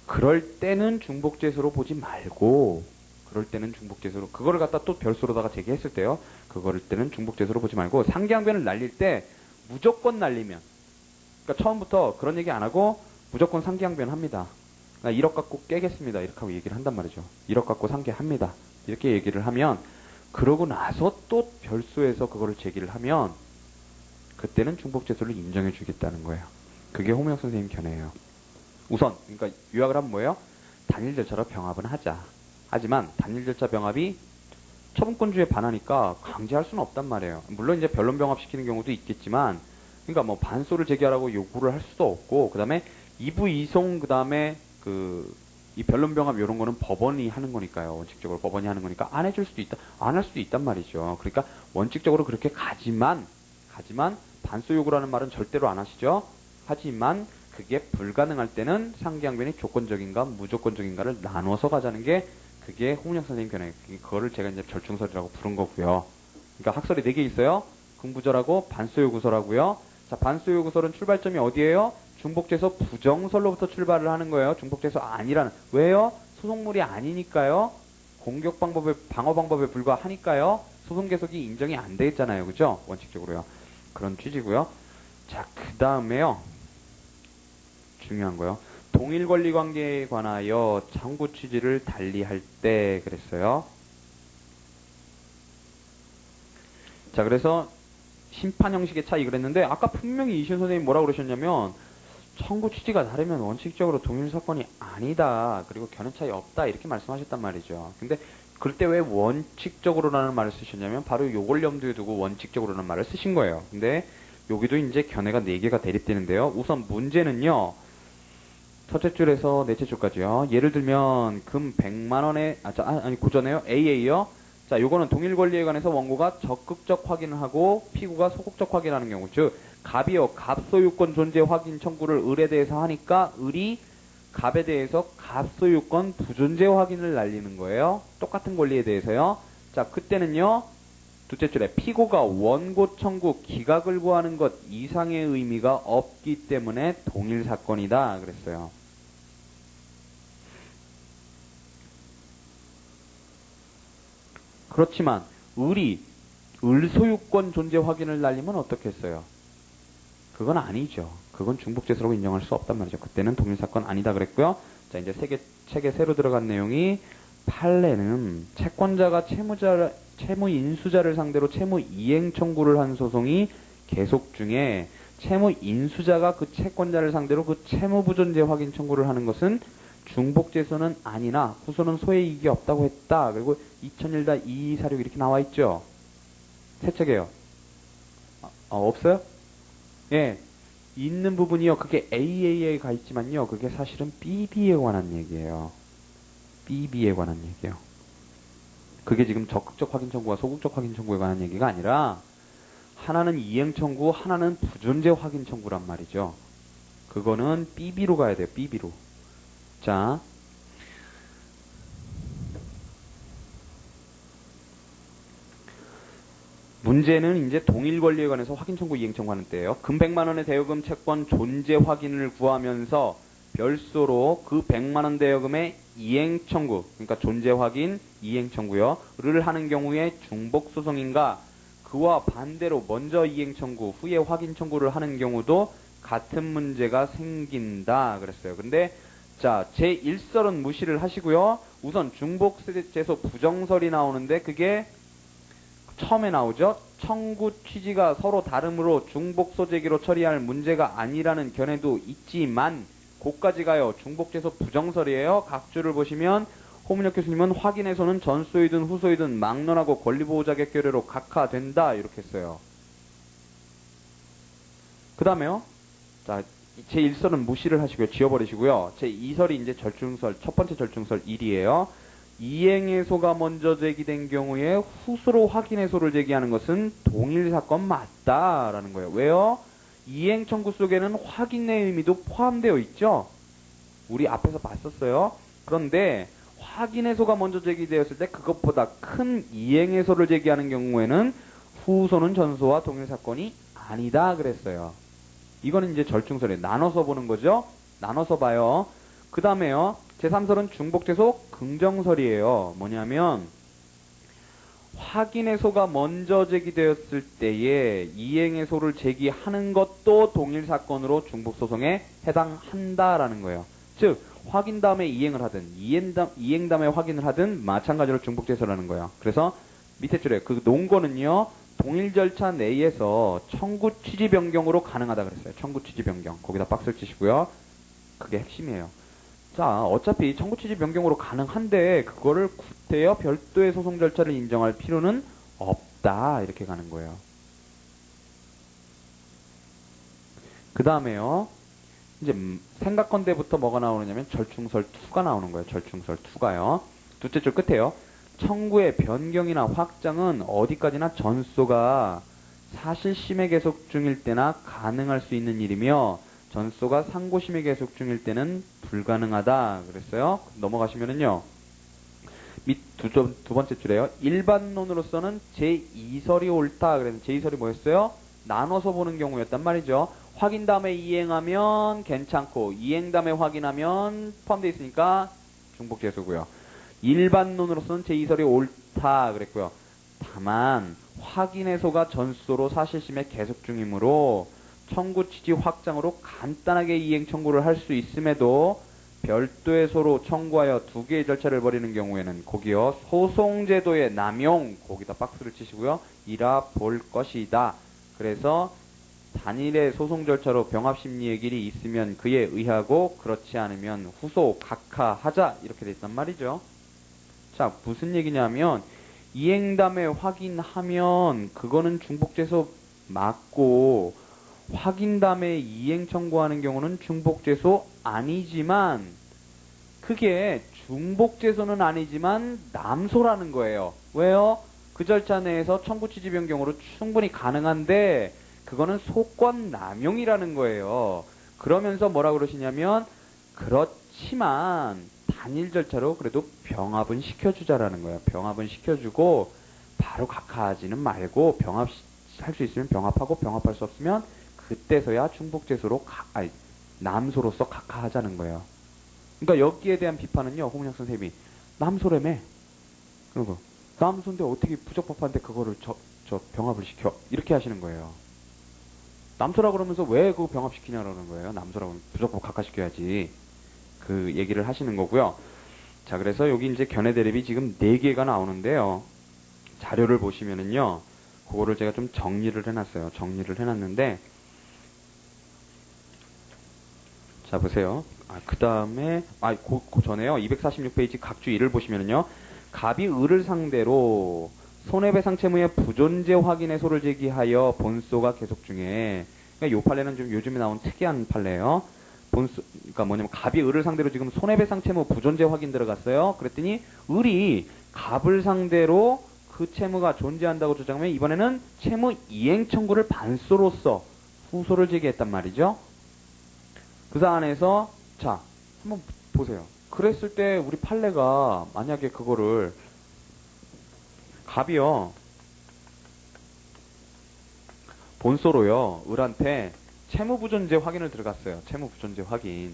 그럴 때는 중복제소로 보지 말고 그럴 때는 중복제소로 그거를 갖다 또 별수로다가 제기했을 때요. 그거를 때는 중복제소로 보지 말고 상기항변을 날릴 때 무조건 날리면 그러니까 처음부터 그런 얘기 안 하고 무조건 상기항변 합니다. 나 1억 갖고 깨겠습니다. 이렇게 하고 얘기를 한단 말이죠. 1억 갖고 상기합니다. 이렇게 얘기를 하면 그러고 나서 또 별수에서 그거를 제기를 하면 그때는 중복제소를 인정해 주겠다는 거예요. 그게 홍문혁 선생님 견해예요. 우선 그러니까 요약을 하면 뭐예요? 단일 절차로 병합은 하자. 하지만 단일 절차 병합이 처분권주의에 반하니까 강제할 수는 없단 말이에요. 물론 이제 변론 병합시키는 경우도 있겠지만 그러니까 뭐 반소를 제기하라고 요구를 할 수도 없고 그다음에 이부 이송 그다음에 이 변론 병합 이런 거는 법원이 하는 거니까요. 원칙적으로 법원이 하는 거니까 안 해줄 수도 있다. 안 할 수도 있단 말이죠. 그러니까 원칙적으로 그렇게 가지만 반소 요구라는 말은 절대로 안 하시죠. 하지만 그게 불가능할 때는 상기항변이 조건적인가 무조건적인가를 나눠서 가자는 게 그게 홍문혁 선생님 견해. 그거를 제가 이제 절충설이라고 부른 거고요. 그러니까 학설이 4개 있어요. 긍부절하고 반소 요구설하고요. 자, 반소 요구설은 출발점이 어디예요? 중복돼서 부정설로부터 출발을 하는 거예요. 중복돼서 아니라는. 왜요? 소송물이 아니니까요. 공격 방법에, 방어 방법에 불과하니까요. 소송 계속이 인정이 안 돼 있잖아요. 그죠? 원칙적으로요. 그런 취지고요. 자, 그 다음에요. 중요한 거요. 동일 권리 관계에 관하여 청구 취지를 달리할 때 그랬어요. 자, 그래서 심판 형식의 차이 그랬는데 아까 분명히 이시훈 선생님이 뭐라고 그러셨냐면 청구 취지가 다르면 원칙적으로 동일 사건이 아니다. 그리고 견해 차이 없다. 이렇게 말씀하셨단 말이죠. 근데 그럴 때 왜 원칙적으로라는 말을 쓰셨냐면 바로 요걸 염두에 두고 원칙적으로라는 말을 쓰신 거예요. 근데 여기도 이제 견해가 4개가 대립되는데요. 우선 문제는요. 첫째 줄에서 넷째 줄까지요. 예를 들면 금 100만 원에 아니 고전에요. AA요. 자, 요거는 동일 권리에 관해서 원고가 적극적 확인을 하고 피고가 소극적 확인하는 경우. 즉 갑이요. 갑 소유권 존재 확인 청구를 을에 대해서 하니까 을이 갑에 대해서 갑 소유권 부존재 확인을 날리는 거예요. 똑같은 권리에 대해서요. 자, 그때는요. 둘째 줄에 피고가 원고 청구 기각을 구하는 것 이상의 의미가 없기 때문에 동일 사건이다 그랬어요. 그렇지만 을이 을 소유권 존재 확인을 날리면 어떻겠어요? 그건 아니죠. 그건 중복죄수라고 인정할 수 없단 말이죠. 그때는 동일 사건 아니다 그랬고요. 자, 이제 책에 새로 들어간 내용이 판례는 채권자가 채무 인수자를 상대로 채무 이행 청구를 한 소송이 계속 중에 채무 인수자가 그 채권자를 상대로 그 채무 부존재 확인 청구를 하는 것은 중복죄수는 아니나 후소는 소의 이익이 없다고 했다. 그리고 2001-2246 이렇게 나와 있죠. 새 책이에요. 없어요? 예. 있는 부분이요. 그게 AA에 가 있지만요. 그게 사실은 BB에 관한 얘기예요. BB에 관한 얘기예요. 그게 지금 적극적 확인 청구와 소극적 확인 청구에 관한 얘기가 아니라 하나는 이행 청구, 하나는 부존재 확인 청구란 말이죠. 그거는 BB로 가야 돼요. BB로. 자, 문제는 이제 동일 권리에 관해서 확인 청구, 이행 청구하는 때예요. 금 100만 원의 대여금 채권 존재 확인을 구하면서 별도로 그 100만 원 대여금의 이행 청구, 그러니까 존재 확인, 이행 청구요,를 하는 경우에 중복 소송인가? 그와 반대로 먼저 이행 청구, 후에 확인 청구를 하는 경우도 같은 문제가 생긴다 그랬어요. 근데 자, 제1설은 무시를 하시고요. 우선 중복죄소 부정설이 나오는데 그게 처음에 나오죠. 청구 취지가 서로 다르므로 중복 소재기로 처리할 문제가 아니라는 견해도 있지만 고까지 가요. 중복죄소 부정설이에요. 각주를 보시면 호문혁 교수님은 확인해서는 전소이든 후소이든 막론하고 권리보호자 객결례로 각하된다 이렇게 했어요. 그 다음에요. 자, 제1설은 무시를 하시고요. 지워버리시고요. 제2설이 이제 절충설, 첫 번째 절충설 1이에요. 이행해소가 먼저 제기된 경우에 후수로 확인해소를 제기하는 것은 동일 사건 맞다라는 거예요. 왜요? 이행 청구 속에는 확인의 의미도 포함되어 있죠. 우리 앞에서 봤었어요. 그런데 확인해소가 먼저 제기되었을 때 그것보다 큰 이행해소를 제기하는 경우에는 후소는 전소와 동일 사건이 아니다 그랬어요. 이거는 이제 절충설에 나눠서 보는 거죠. 나눠서 봐요. 그 다음에요. 제3설은 중복죄소 긍정설이에요. 뭐냐면 확인해소가 먼저 제기되었을 때에 이행해소를 제기하는 것도 동일 사건으로 중복소송에 해당한다라는 거예요. 즉 확인 다음에 이행을 하든 이행 다음에 확인을 하든 마찬가지로 중복죄소라는 거예요. 그래서 밑에 줄에 그 논거는요. 동일 절차 내에서 청구 취지 변경으로 가능하다 그랬어요. 청구 취지 변경. 거기다 박스를 치시고요. 그게 핵심이에요. 자, 어차피 청구 취지 변경으로 가능한데 그거를 구태여 별도의 소송 절차를 인정할 필요는 없다. 이렇게 가는 거예요. 그 다음에요. 이제 생각건대부터 뭐가 나오느냐면 절충설 2가 나오는 거예요. 절충설 2가요. 둘째 줄 끝에요. 청구의 변경이나 확장은 어디까지나 전소가 사실심의 계속 중일 때나 가능할 수 있는 일이며 전소가 상고심의 계속 중일 때는 불가능하다 그랬어요. 넘어가시면은요. 밑 두 번째 줄에요. 일반론으로서는 제2설이 옳다. 그래서 제2설이 뭐였어요? 나눠서 보는 경우였단 말이죠. 확인 다음에 이행하면 괜찮고 이행 다음에 확인하면 포함되어 있으니까 중복재수고요. 일반론으로서는 제2설이 옳다 그랬고요. 다만 확인해소가 전수로 사실심의 계속 중이므로 청구 취지 확장으로 간단하게 이행 청구를 할 수 있음에도 별도의 소로 청구하여 두 개의 절차를 벌이는 경우에는 거기요 소송제도의 남용 거기다 박스를 치시고요 이라 볼 것이다. 그래서 단일의 소송 절차로 병합심리의 길이 있으면 그에 의하고 그렇지 않으면 후소 각하하자 이렇게 돼 있단 말이죠. 자 무슨 얘기냐면 이행담에 확인하면 그거는 중복재소 맞고 확인담에 이행 청구하는 경우는 중복재소 아니지만 그게 중복재소는 아니지만 남소라는 거예요. 왜요? 그 절차 내에서 청구 취지 변경으로 충분히 가능한데 그거는 소권 남용이라는 거예요. 그러면서 뭐라 그러시냐면 그렇지만 단일 절차로 그래도 병합은 시켜주자라는 거예요. 병합은 시켜주고 바로 각하하지는 말고 병합할 수 있으면 병합하고 병합할 수 없으면 그때서야 중복재소로 남소로서 각하하자는 거예요. 그러니까 여기에 대한 비판은요. 홍문혁 선생님이 남소라며 그리고 남소인데 어떻게 부적법한데 그거를 저 병합을 시켜 이렇게 하시는 거예요. 남소라 그러면서 왜 그거 병합시키냐라는 거예요. 남소라 그러면 부적법 각하시켜야지 그 얘기를 하시는 거고요. 자 그래서 여기 이제 견해 대립이 지금 4개가 나오는데요. 자료를 보시면은요. 그거를 제가 좀 정리를 해놨어요. 정리를 해놨는데 자 보세요. 그 다음에 그 전에요. 246페이지 각주 1을 보시면은요. 갑이 을을 상대로 손해배상 채무의 부존재 확인 해소를 제기하여 본소가 계속 중에 그러니까 요 판례는 좀 요즘에 나온 특이한 판례예요. 그러니까 뭐냐면 갑이 을을 상대로 지금 손해배상 채무 부존재 확인 들어갔어요. 그랬더니 을이 갑을 상대로 그 채무가 존재한다고 주장하면 이번에는 채무 이행 청구를 반소로서 후소를 제기했단 말이죠. 그 사안에서 자 한번 보세요. 그랬을 때 우리 판례가 만약에 그거를 갑이요 본소로요 을한테 채무부존재 확인을 들어갔어요. 채무부존재 확인.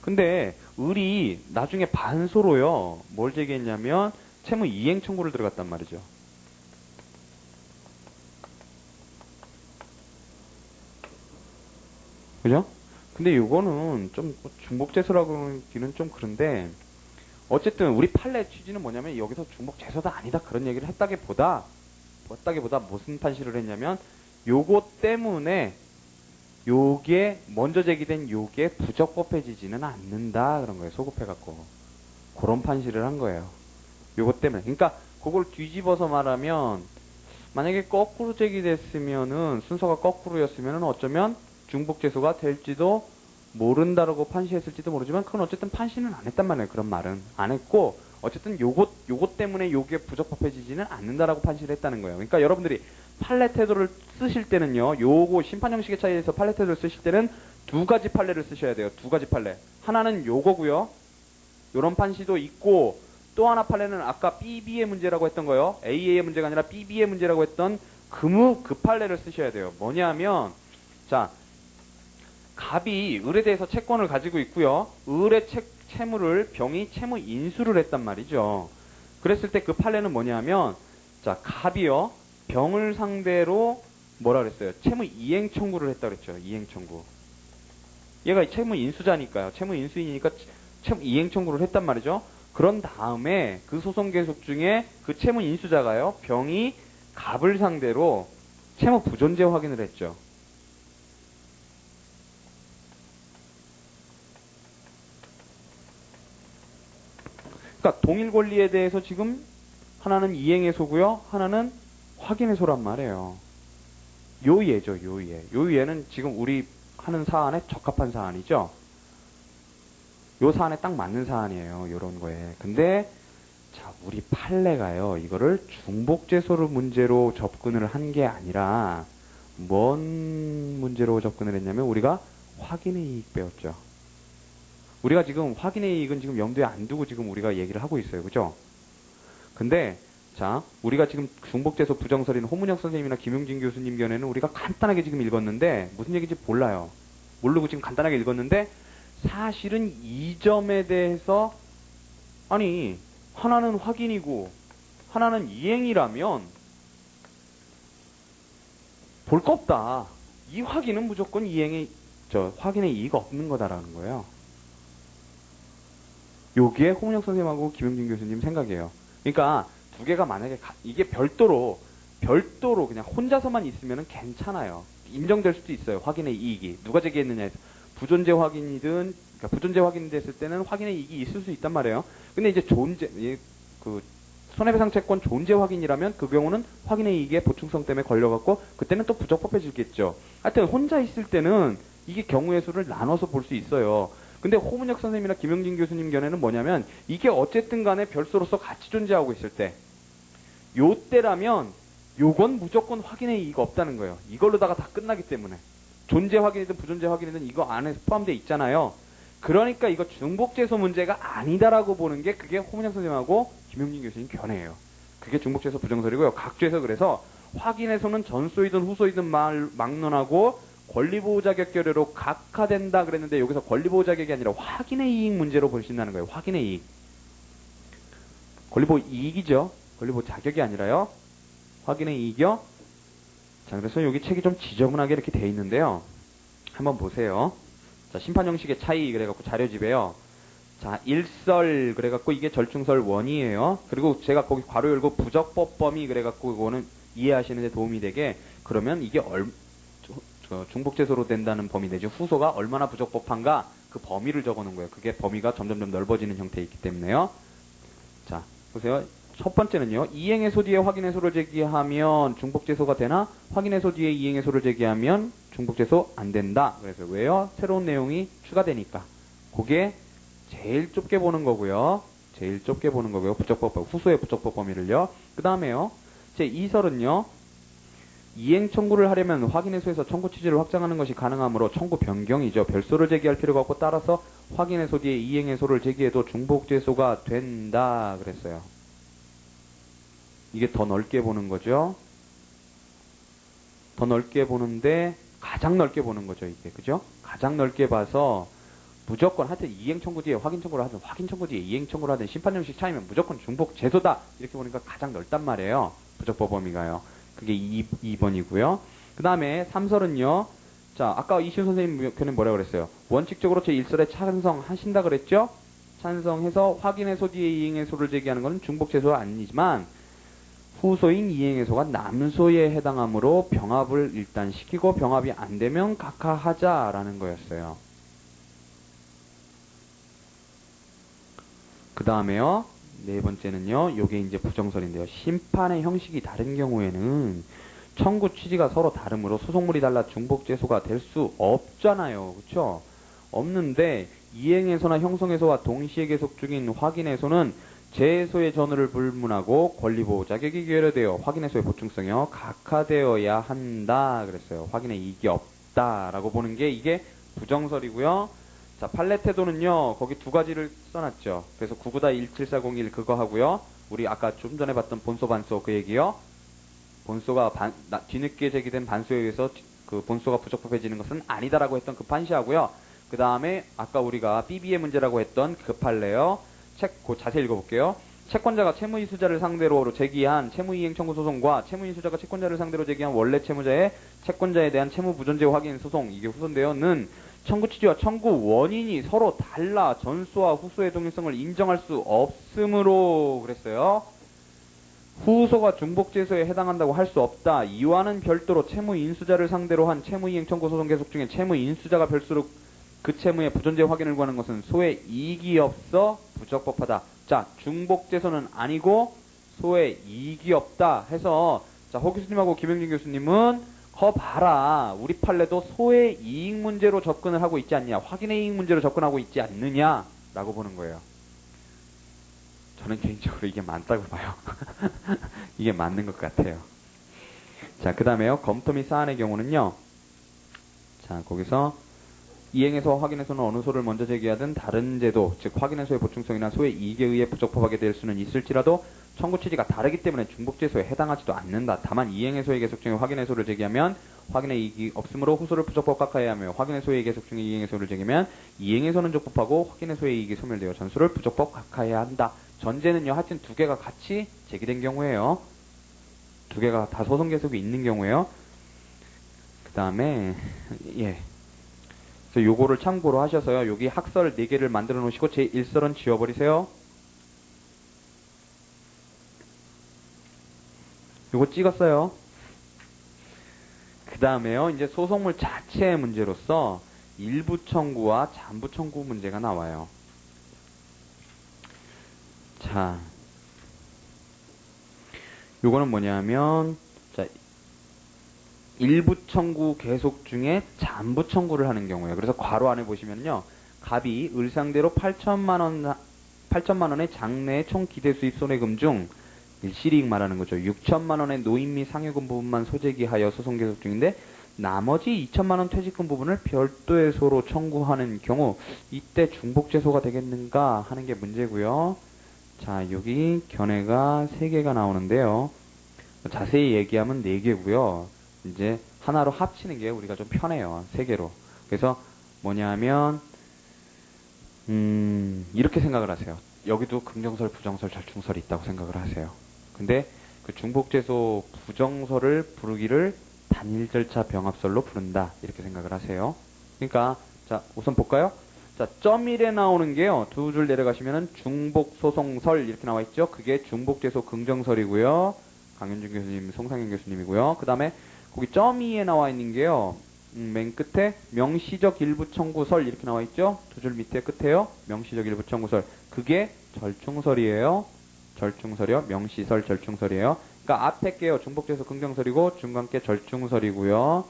근데 을이 나중에 반소로요 뭘 제기했냐면 채무 이행 청구를 들어갔단 말이죠. 그죠? 근데 이거는 좀 중복재소라고 하기는 좀 그런데 어쨌든 우리 판례 취지는 뭐냐면 여기서 중복재소다 아니다 그런 얘기를 했다기보다 무슨 판시를 했냐면 요거 때문에 요게 먼저 제기된 요게 부적법해지지는 않는다 그런 거예요. 소급해갖고 그런 판시를 한 거예요. 요거 때문에 그러니까 그걸 뒤집어서 말하면 만약에 거꾸로 제기됐으면은 순서가 거꾸로였으면은 어쩌면 중복재소가 될지도 모른다라고 판시했을지도 모르지만 그건 어쨌든 판시는 안 했단 말이에요. 그런 말은 안 했고 어쨌든 요것 때문에 요게 부적법해지지는 않는다라고 판시를 했다는 거예요. 그러니까 여러분들이 판례 태도를 쓰실 때는요. 요거 심판 형식의 차이에서 판례 태도를 쓰실 때는 두 가지 판례를 쓰셔야 돼요. 두 가지 판례. 하나는 요거고요. 요런 판시도 있고 또 하나 판례는 아까 BB의 문제라고 했던 거요. AA의 문제가 아니라 BB의 문제라고 했던 그 판례를 쓰셔야 돼요. 뭐냐면 자 갑이 을에 대해서 채권을 가지고 있고요. 을의 채무를 병이 채무 인수를 했단 말이죠. 그랬을 때 그 판례는 뭐냐면 자 갑이요. 병을 상대로 뭐라 그랬어요? 채무 이행 청구를 했다 그랬죠. 이행 청구. 얘가 채무 인수자니까요. 채무 인수인이니까 채무 이행 청구를 했단 말이죠. 그런 다음에 그 소송 계속 중에 그 채무 인수자가요. 병이 갑을 상대로 채무 부존재 확인을 했죠. 그러니까 동일 권리에 대해서 지금 하나는 이행해소고요. 하나는 확인해소란 말이에요. 요예죠. 요예. 요예는 지금 우리 하는 사안에 적합한 사안이죠. 요 사안에 딱 맞는 사안이에요. 요런 거에. 근데 자 우리 판례가요. 이거를 중복재소를 문제로 접근을 한 게 아니라 뭔 문제로 접근을 했냐면 우리가 확인의 이익 배웠죠. 우리가 지금 확인의 이익은 지금 염두에 안 두고 지금 우리가 얘기를 하고 있어요. 그죠? 근데 자, 우리가 지금 중복재소 부정설인 호문혁 선생님이나 김용진 교수님 견해는 우리가 간단하게 지금 읽었는데 무슨 얘기인지 몰라요. 모르고 지금 간단하게 읽었는데 사실은 이 점에 대해서 아니 하나는 확인이고 하나는 이행이라면 볼 거 없다. 이 확인은 무조건 확인의 이의가 없는 거다라는 거예요. 요게 호문혁 선생님하고 김용진 교수님 생각이에요. 그러니까 두 개가 만약에 이게 별도로 그냥 혼자서만 있으면 괜찮아요. 인정될 수도 있어요. 확인의 이익이 누가 제기했느냐에서 부존재 확인이든 그러니까 부존재 확인됐을 때는 확인의 이익이 있을 수 있단 말이에요. 근데 이제 손해배상 채권 존재 확인이라면 그 경우는 확인의 이익의 보충성 때문에 걸려갖고 그때는 또 부적법해지겠죠. 하여튼 혼자 있을 때는 이게 경우의 수를 나눠서 볼 수 있어요. 근데 호문혁 선생님이나 김용진 교수님 견해는 뭐냐면 이게 어쨌든 간에 별소로서 같이 존재하고 있을 때 요때라면 요건 무조건 확인의 이의가 없다는 거예요. 이걸로다가 다 끝나기 때문에 존재 확인이든 부존재 확인이든 이거 안에 포함되어 있잖아요. 그러니까 이거 중복재소 문제가 아니다라고 보는 게 그게 호문혁 선생님하고 김용진 교수님 견해예요. 그게 중복재소 부정설이고요. 각주에서 그래서 확인에서는 전소이든 후소이든 막론하고 권리보호자 격결례로 각하된다 그랬는데 여기서 권리보호자 격이 아니라 확인의 이익 문제로 보신다는 거예요. 확인의 이익. 권리보호 이익이죠. 권리보호 자격이 아니라요. 확인의 이익이요. 자, 그래서 여기 책이 좀 지저분하게 이렇게 돼 있는데요. 한번 보세요. 자, 심판 형식의 차이 그래갖고 자료집에요. 자, 일설 그래갖고 이게 절충설 원이에요. 그리고 제가 거기 괄호 열고 부적법 범위 그래갖고 이거는 이해하시는데 도움이 되게 그러면 이게 중복재소로 된다는 범위 내지 후소가 얼마나 부적법한가 그 범위를 적어놓은 거예요. 그게 범위가 점점점 넓어지는 형태에 있기 때문에요. 자, 보세요. 첫 번째는요. 이행해소 뒤에 확인해소를 제기하면 중복재소가 되나? 확인해소 뒤에 이행해소를 제기하면 중복재소 안 된다. 그래서 왜요? 새로운 내용이 추가되니까. 그게 제일 좁게 보는 거고요. 제일 좁게 보는 거고요. 후소의 부적법 범위를요. 그 다음에요. 제 2설은요. 이행 청구를 하려면 확인해소에서 청구 취지를 확장하는 것이 가능하므로 청구 변경이죠. 별소를 제기할 필요가 없고 따라서 확인해소 뒤에 이행해소를 제기해도 중복재소가 된다 그랬어요. 이게 더 넓게 보는 거죠. 더 넓게 보는데 가장 넓게 보는 거죠. 이게 그죠? 가장 넓게 봐서 무조건 하여튼 이행 청구 뒤에 확인 청구를 하든 확인 청구 뒤에 이행 청구를 하든 심판 형식 차이면 무조건 중복재소다 이렇게 보니까 가장 넓단 말이에요. 부적법 범위가요. 그게 2번이고요. 그 다음에 3설은요. 자, 아까 이시훈 선생님 견해 뭐라고 그랬어요? 원칙적으로 제 1설에 찬성하신다 그랬죠? 찬성해서 확인해소 뒤에 이행해소를 제기하는 것은 중복재소가 아니지만 후소인 이행해소가 남소에 해당하므로 병합을 일단 시키고 병합이 안 되면 각하하자라는 거였어요. 그 다음에요. 네 번째는요. 요게 이제 부정설인데요. 심판의 형식이 다른 경우에는 청구 취지가 서로 다르므로 소송물이 달라 중복재소가 될 수 없잖아요. 그쵸? 없는데 이행해소나 형성해소와 동시에 계속 중인 확인해소는 재해소의 전후를 불문하고 권리보호 자격이 결여되어 확인해소의 보충성이요 각하되어야 한다 그랬어요. 확인의 이익이 없다라고 보는 게 이게 부정설이고요. 자, 판례 태도는요. 거기 두 가지를 써놨죠. 그래서 99-17401 그거 하고요. 우리 아까 좀 전에 봤던 본소 반소 그 얘기요. 본소가 뒤늦게 제기된 반소에 의해서 그 본소가 부적법해지는 것은 아니다라고 했던 그 판시하고요. 그 다음에 아까 우리가 BB의 문제라고 했던 그 판례요. 자세히 읽어볼게요. 채권자가 채무이수자를 상대로 제기한 채무이행 청구 소송과 채무이수자가 채권자를 상대로 제기한 원래 채무자의 채권자에 대한 채무부존재 확인 소송 이게 후소인데요.는 청구 취지와 청구 원인이 서로 달라 전소와 후소의 동일성을 인정할 수 없으므로 그랬어요. 후소가 중복재소에 해당한다고 할 수 없다. 이와는 별도로 채무인수자를 상대로 한 채무이행 청구 소송 계속 중에 채무인수자가 별수록 그 채무의 부존재 확인을 구하는 것은 소에 이익이 없어 부적법하다. 자, 중복재소는 아니고 소에 이익이 없다 해서 자, 허 교수님하고 김영진 교수님은 봐라. 우리 판례도 소의 이익 문제로 접근을 하고 있지 않냐. 확인의 이익 문제로 접근하고 있지 않느냐 라고 보는 거예요. 저는 개인적으로 이게 맞다고 봐요. 이게 맞는 것 같아요. 자, 그 다음에요. 검토 및 사안의 경우는요. 자, 거기서 이행해서 확인해서는 어느 소를 먼저 제기하든 다른 제도, 즉 확인해서의 보충성이나 소의 이익에 의해 부적법하게 될 수는 있을지라도 청구 취지가 다르기 때문에 중복제소에 해당하지도 않는다. 다만 이행의 소의 계속 중에 확인의 소를 제기하면 확인의 이익이 없으므로 후소를 부적법각하여야 하며 확인의 소의 계속 중에 이행의 소를 제기하면 이행의 소는 적법하고 확인의 소의 이익이 소멸되어 전수를 부적법각하여야 한다. 전제는요. 하여튼 두 개가 같이 제기된 경우에요. 두 개가 다 소송 계속이 있는 경우에요. 그 다음에 예. 그래서 요거를 참고로 하셔서요. 여기 학설 4개를 만들어 놓으시고 제 1설은 지워버리세요. 요거 찍었어요. 그 다음에요. 이제 소송물 자체의 문제로서 일부 청구와 잔부 청구 문제가 나와요. 자, 요거는 뭐냐면, 자, 일부 청구 계속 중에 잔부 청구를 하는 경우예요. 그래서 괄호 안에 보시면요. 갑이 을 상대로 8천만 원의 장래 총 기대 수입 손해금 중 일시이익 말하는 거죠. 6천만 원의 노임 및 상여금 부분만 소재기하여 소송 계속 중인데 나머지 2천만 원 퇴직금 부분을 별도의 소로 청구하는 경우 이때 중복제소가 되겠는가 하는 게 문제고요. 자, 여기 견해가 3개가 나오는데요. 자세히 얘기하면 4개고요. 이제 하나로 합치는 게 우리가 좀 편해요. 3개로. 그래서 뭐냐면 이렇게 생각을 하세요. 여기도 긍정설, 부정설, 절충설이 있다고 생각을 하세요. 근데 그 중복제소 부정설을 부르기를 단일 절차 병합설로 부른다. 이렇게 생각을 하세요. 그러니까 자 우선 볼까요? 자, 점 1에 나오는 게요. 2줄 내려가시면은 중복소송설 이렇게 나와 있죠. 그게 중복제소 긍정설이고요. 강현준 교수님, 송상현 교수님이고요. 그 다음에 거기 점 2에 나와 있는 게요. 맨 끝에 명시적 일부 청구설 이렇게 나와 있죠. 2줄 밑에 끝에요. 명시적 일부 청구설. 그게 절충설이에요. 절충설이요. 명시설 절충설이에요. 그러니까 앞에 게요. 중복제소 긍정설이고 중간게 절충설이고요.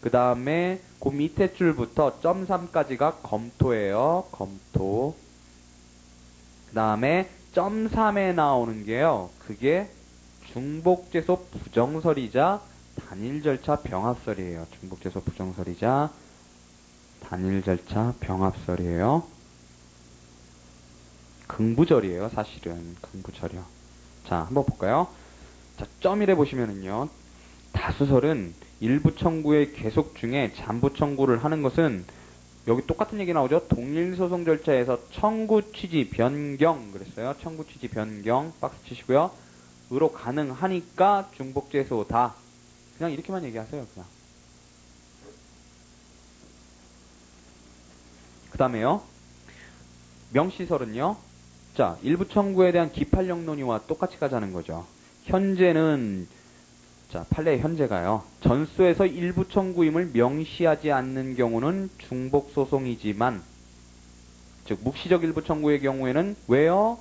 그 다음에 그 밑에 줄부터 점 3까지가 검토예요. 검토. 그 다음에 점 3에 나오는 게요. 그게 중복제소 부정설이자 단일절차 병합설이에요. 중복제소 부정설이자 단일절차 병합설이에요. 긍부절이에요. 사실은 긍부절이요. 자, 한번 볼까요? 자, 점 1에 보시면은요. 다수설은 일부 청구의 계속 중에 잔부 청구를 하는 것은 여기 똑같은 얘기 나오죠. 동일소송 절차에서 청구 취지 변경 그랬어요. 청구 취지 변경 박스 치시고요. 으로 가능하니까 중복제소다. 그냥 이렇게만 얘기하세요. 그냥. 그 다음에요. 명시설은요. 자, 일부 청구에 대한 기판령 논의와 똑같이 가자는 거죠. 현재는 자, 판례의 현재가요. 전소에서 일부 청구임을 명시하지 않는 경우는 중복소송이지만 즉 묵시적 일부 청구의 경우에는 왜요?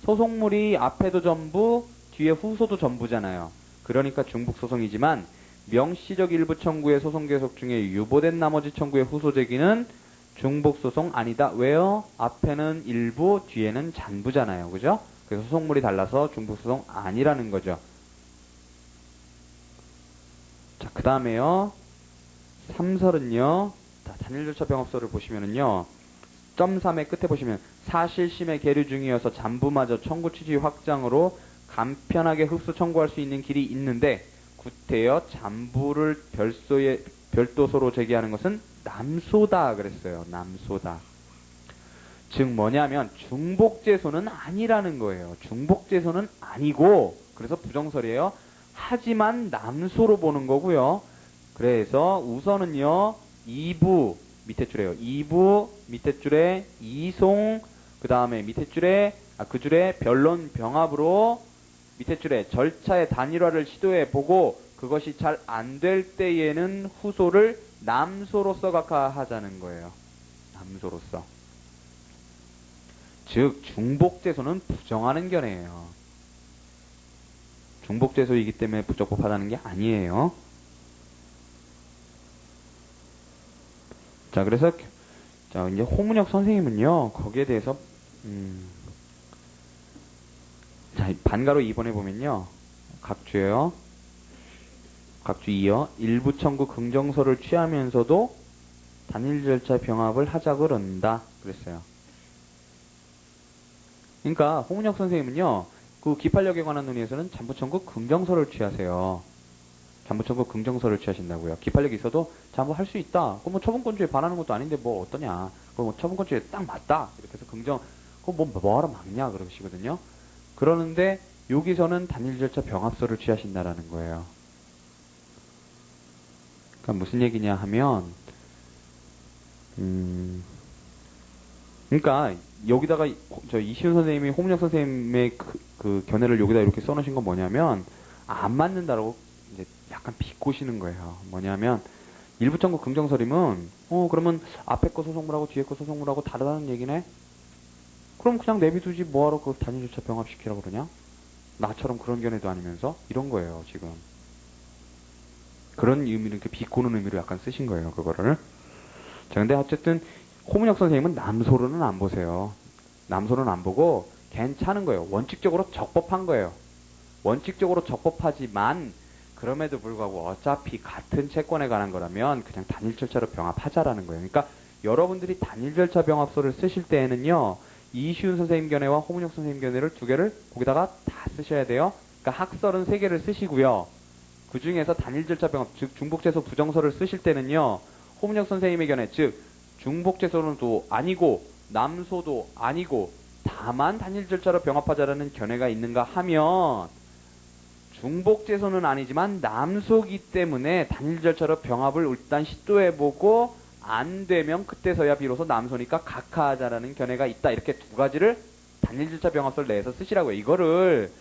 소송물이 앞에도 전부 뒤에 후소도 전부잖아요. 그러니까 중복소송이지만 명시적 일부 청구의 소송 계속 중에 유보된 나머지 청구의 후소 제기는 중복소송 아니다. 왜요? 앞에는 일부 뒤에는 잔부잖아요. 그죠? 그래서 소송물이 달라서 중복소송 아니라는 거죠. 자, 그 다음에요. 3설은요. 자, 단일절차 병합설을 보시면은요. 점 3의 끝에 보시면 사실심의 계류 중이어서 잔부마저 청구 취지 확장으로 간편하게 흡수 청구할 수 있는 길이 있는데 구태여 잔부를 별도소로 제기하는 것은 남소다 그랬어요. 남소다. 즉 뭐냐면 중복제소는 아니라는 거예요. 중복제소는 아니고 그래서 부정설이에요. 하지만 남소로 보는 거고요. 그래서 우선은요. 2부 밑에 줄에요. 2부 밑에 줄에 이송 그 다음에 밑에 줄에 그 줄에 변론 병합으로 밑에 줄에 절차의 단일화를 시도해 보고 그것이 잘 안 될 때에는 후소를 남소로서 각하하자는 거예요. 남소로서. 즉 중복제소는 부정하는 견해예요. 중복제소이기 때문에 부적법하다는 게 아니에요. 자, 그래서 자 이제 홍문혁 선생님은요 거기에 대해서 자 반가로 2번에 보면요 각주예요. 각주 2요. 일부 청구 긍정서를 취하면서도 단일 절차 병합을 하자 그런다 그랬어요. 그러니까 홍문혁 선생님은요 그 기판력에 관한 논의에서는 잠부 청구 긍정서를 취하세요. 잠부 청구 긍정서를 취하신다고요. 기판력이 있어도 잠부할 수 있다. 그럼 뭐 처분권주에 반하는 것도 아닌데 뭐 어떠냐. 그럼 뭐 처분권주에 딱 맞다. 이렇게 해서 긍정, 그럼 뭐하러 막냐 그러시거든요. 그러는데 여기서는 단일 절차 병합서를 취하신다라는 거예요. 그러니까 무슨 얘기냐 하면 그러니까 여기다가 저 이시훈 선생님이 홍문혁 선생님의 그 견해를 여기다 이렇게 써놓으신 건 뭐냐면 안 맞는다라고 이제 약간 비꼬시는 거예요. 뭐냐면 일부 청구 긍정서림은 그러면 앞에 거 소송물하고 뒤에 거 소송물하고 다르다는 얘기네. 그럼 그냥 내비두지 뭐하러 그 단일 절차 병합시키라고 그러냐? 나처럼 그런 견해도 아니면서 이런 거예요 지금. 그런 의미를 이렇게 비꼬는 의미로 약간 쓰신 거예요 그거를. 자 근데 어쨌든 홍문혁 선생님은 남소로는 안 보세요. 남소로는 안 보고 괜찮은 거예요. 원칙적으로 적법한 거예요. 원칙적으로 적법하지만 그럼에도 불구하고 어차피 같은 채권에 관한 거라면 그냥 단일 절차로 병합하자라는 거예요. 그러니까 여러분들이 단일 절차 병합서를 쓰실 때에는요. 이시훈 선생님 견해와 홍문혁 선생님 견해를 두 개를 거기다가 다 쓰셔야 돼요. 그러니까 학설은 세 개를 쓰시고요. 그 중에서 단일 절차 병합, 즉 중복재소 부정서를 쓰실 때는요. 홍문혁 선생님의 견해, 즉 중복재소도 아니고 남소도 아니고 다만 단일 절차로 병합하자라는 견해가 있는가 하면 중복재소는 아니지만 남소기 때문에 단일 절차로 병합을 일단 시도해보고 안 되면 그때서야 비로소 남소니까 각하하자라는 견해가 있다. 이렇게 두 가지를 단일 절차 병합서를 내서 쓰시라고요. 이거를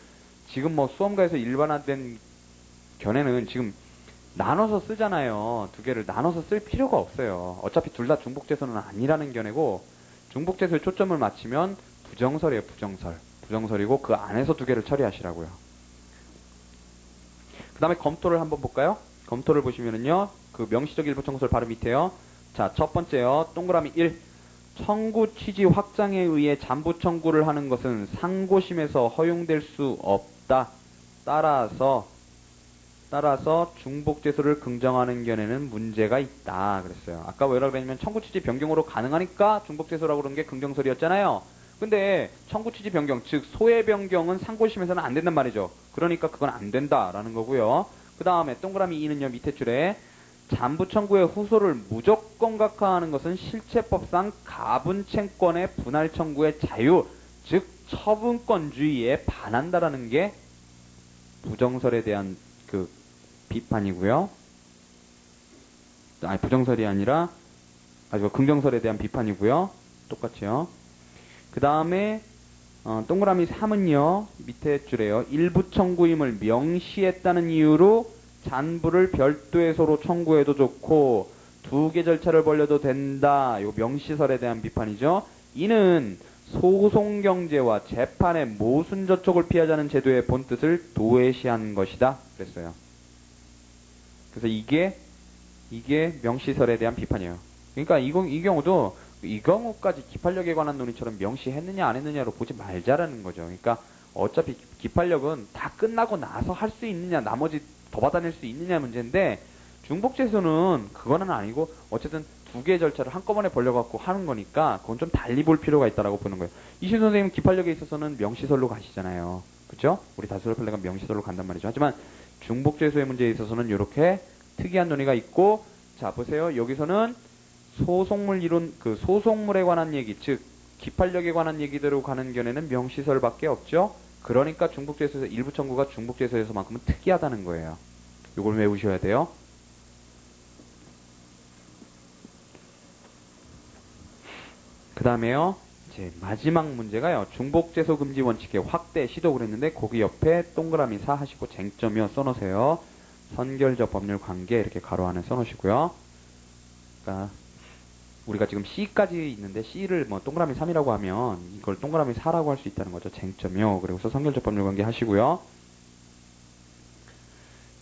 지금 뭐 수험가에서 일반화된 견해는 지금 나눠서 쓰잖아요. 두 개를 나눠서 쓸 필요가 없어요. 어차피 둘 다 중복재소는 아니라는 견해고 중복재소에 초점을 맞추면 부정설이에요. 부정설. 부정설이고 그 안에서 두 개를 처리하시라고요. 그 다음에 검토를 한번 볼까요? 검토를 보시면은요. 그 명시적 일부 청구서를 바로 밑에요. 자, 첫 번째요. 동그라미 1. 청구 취지 확장에 의해 잠부 청구를 하는 것은 상고심에서 허용될 수 없다. 따라서 중복재소를 긍정하는 견해는 문제가 있다. 그랬어요. 아까 뭐라고 그랬냐면 청구 취지 변경으로 가능하니까 중복재소라고 그런 게 긍정설이었잖아요. 근데 청구 취지 변경, 즉 소의 변경은 상고심에서는 안 된단 말이죠. 그러니까 그건 안 된다라는 거고요. 그 다음에 동그라미 2는요. 밑에 줄에 잠부 청구의 후소를 무조건 각하하는 것은 실체법상 가분채권의 분할 청구의 자유, 즉 처분권주의에 반한다라는 게 부정설에 대한 그 비판이고요. 아니 부정설이 아니라 긍정설에 대한 비판이고요. 똑같이요. 그 다음에 동그라미 3은요. 밑에 줄에요. 일부 청구임을 명시했다는 이유로 잔부를 별도의소로 청구해도 좋고 두 개 절차를 벌려도 된다. 요 명시설에 대한 비판이죠. 이는 소송경제와 재판의 모순 저촉을 피하자는 제도의 본뜻을 도외시한 것이다. 그랬어요. 그래서 이게 명시설에 대한 비판이에요. 그러니까 이 경우도 이 경우까지 기판력에 관한 논의처럼 명시했느냐 안 했느냐로 보지 말자라는 거죠. 그러니까 어차피 기판력은 다 끝나고 나서 할 수 있느냐 나머지 더 받아낼 수 있느냐 문제인데 중복재소는 그거는 아니고 어쨌든 두 개의 절차를 한꺼번에 벌려갖고 하는 거니까 그건 좀 달리 볼 필요가 있다라고 보는 거예요. 이신 선생님 기판력에 있어서는 명시설로 가시잖아요. 그렇죠? 우리 다수설 판례가 명시설로 간단 말이죠. 하지만 중복재소의 문제에 있어서는 이렇게 특이한 논의가 있고 자 보세요. 여기서는 소송물 이론 그 소송물에 관한 얘기 즉 기판력에 관한 얘기대로 가는 견해는 명시설밖에 없죠. 그러니까 중복재소에서 일부 청구가 중복재소에서만큼은 특이하다는 거예요. 이걸 외우셔야 돼요. 그 다음에요. 이제 마지막 문제가요. 중복재소 금지 원칙의 확대 시도 그랬는데 거기 옆에 동그라미 4 하시고 쟁점이요 써놓으세요. 선결적 법률 관계 이렇게 가로 안에 써놓으시고요. 그러니까 우리가 지금 C까지 있는데 C를 뭐 동그라미 3이라고 하면 이걸 동그라미 4라고 할 수 있다는 거죠. 쟁점이요. 그리고서 선결적 법률 관계 하시고요.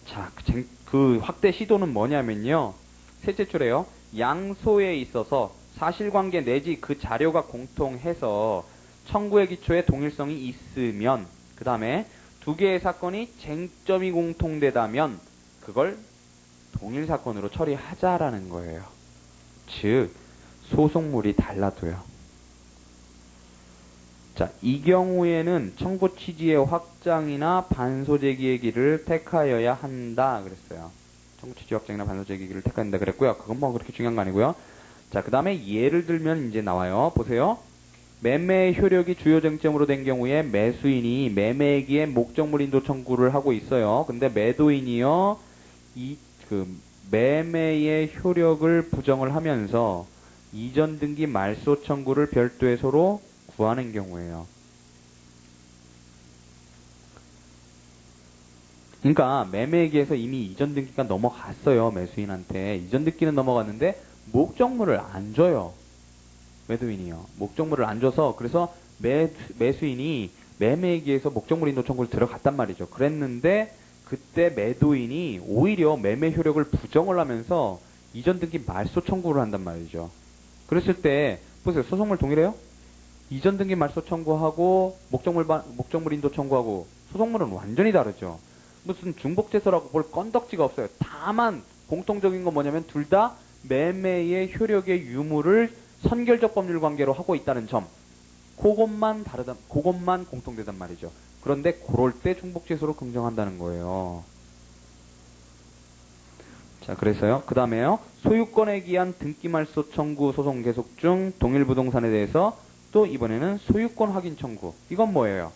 자, 그 확대 시도는 뭐냐면요. 셋째 줄에요. 양소에 있어서 사실관계 내지 그 자료가 공통해서 청구의 기초에 동일성이 있으면 그 다음에 두 개의 사건이 쟁점이 공통되다면 그걸 동일 사건으로 처리하자라는 거예요. 즉 소송물이 달라도요. 자, 이 경우에는 청구 취지의 확장이나 반소 제기의 길을 택하여야 한다 그랬어요. 청구 취지 확장이나 반소 제기의 길을 택해야 한다 그랬고요. 그건 뭐 그렇게 중요한 거 아니고요. 자, 그 다음에 예를 들면 이제 나와요. 보세요. 매매의 효력이 주요 쟁점으로 된 경우에 매수인이 매매기에 목적물 인도 청구를 하고 있어요. 근데 매도인이요, 매매의 효력을 부정을 하면서 이전 등기 말소 청구를 별도의 소로 구하는 경우에요. 그러니까 매매기에서 이미 이전 등기가 넘어갔어요. 매수인한테. 이전 등기는 넘어갔는데 목적물을 안 줘요. 매도인이요. 목적물을 안 줘서 그래서 매수인이 매매기에서 목적물 인도 청구를 들어갔단 말이죠. 그랬는데 그때 매도인이 오히려 매매 효력을 부정을 하면서 이전 등기 말소 청구를 한단 말이죠. 그랬을 때 보세요. 소송물 동일해요? 이전 등기 말소 청구하고 목적물 인도 청구하고 소송물은 완전히 다르죠. 무슨 중복제소라고 볼 건덕지가 없어요. 다만 공통적인 건 뭐냐면 둘 다 매매의 효력의 유무를 선결적 법률 관계로 하고 있다는 점. 그것만 공통되단 말이죠. 그런데 그럴 때 중복제소로 긍정한다는 거예요. 자, 그래서요. 그 다음에요. 소유권에 기한 등기말소 청구 소송 계속 중 동일부동산에 대해서 또 이번에는 소유권 확인 청구. 이건 뭐예요?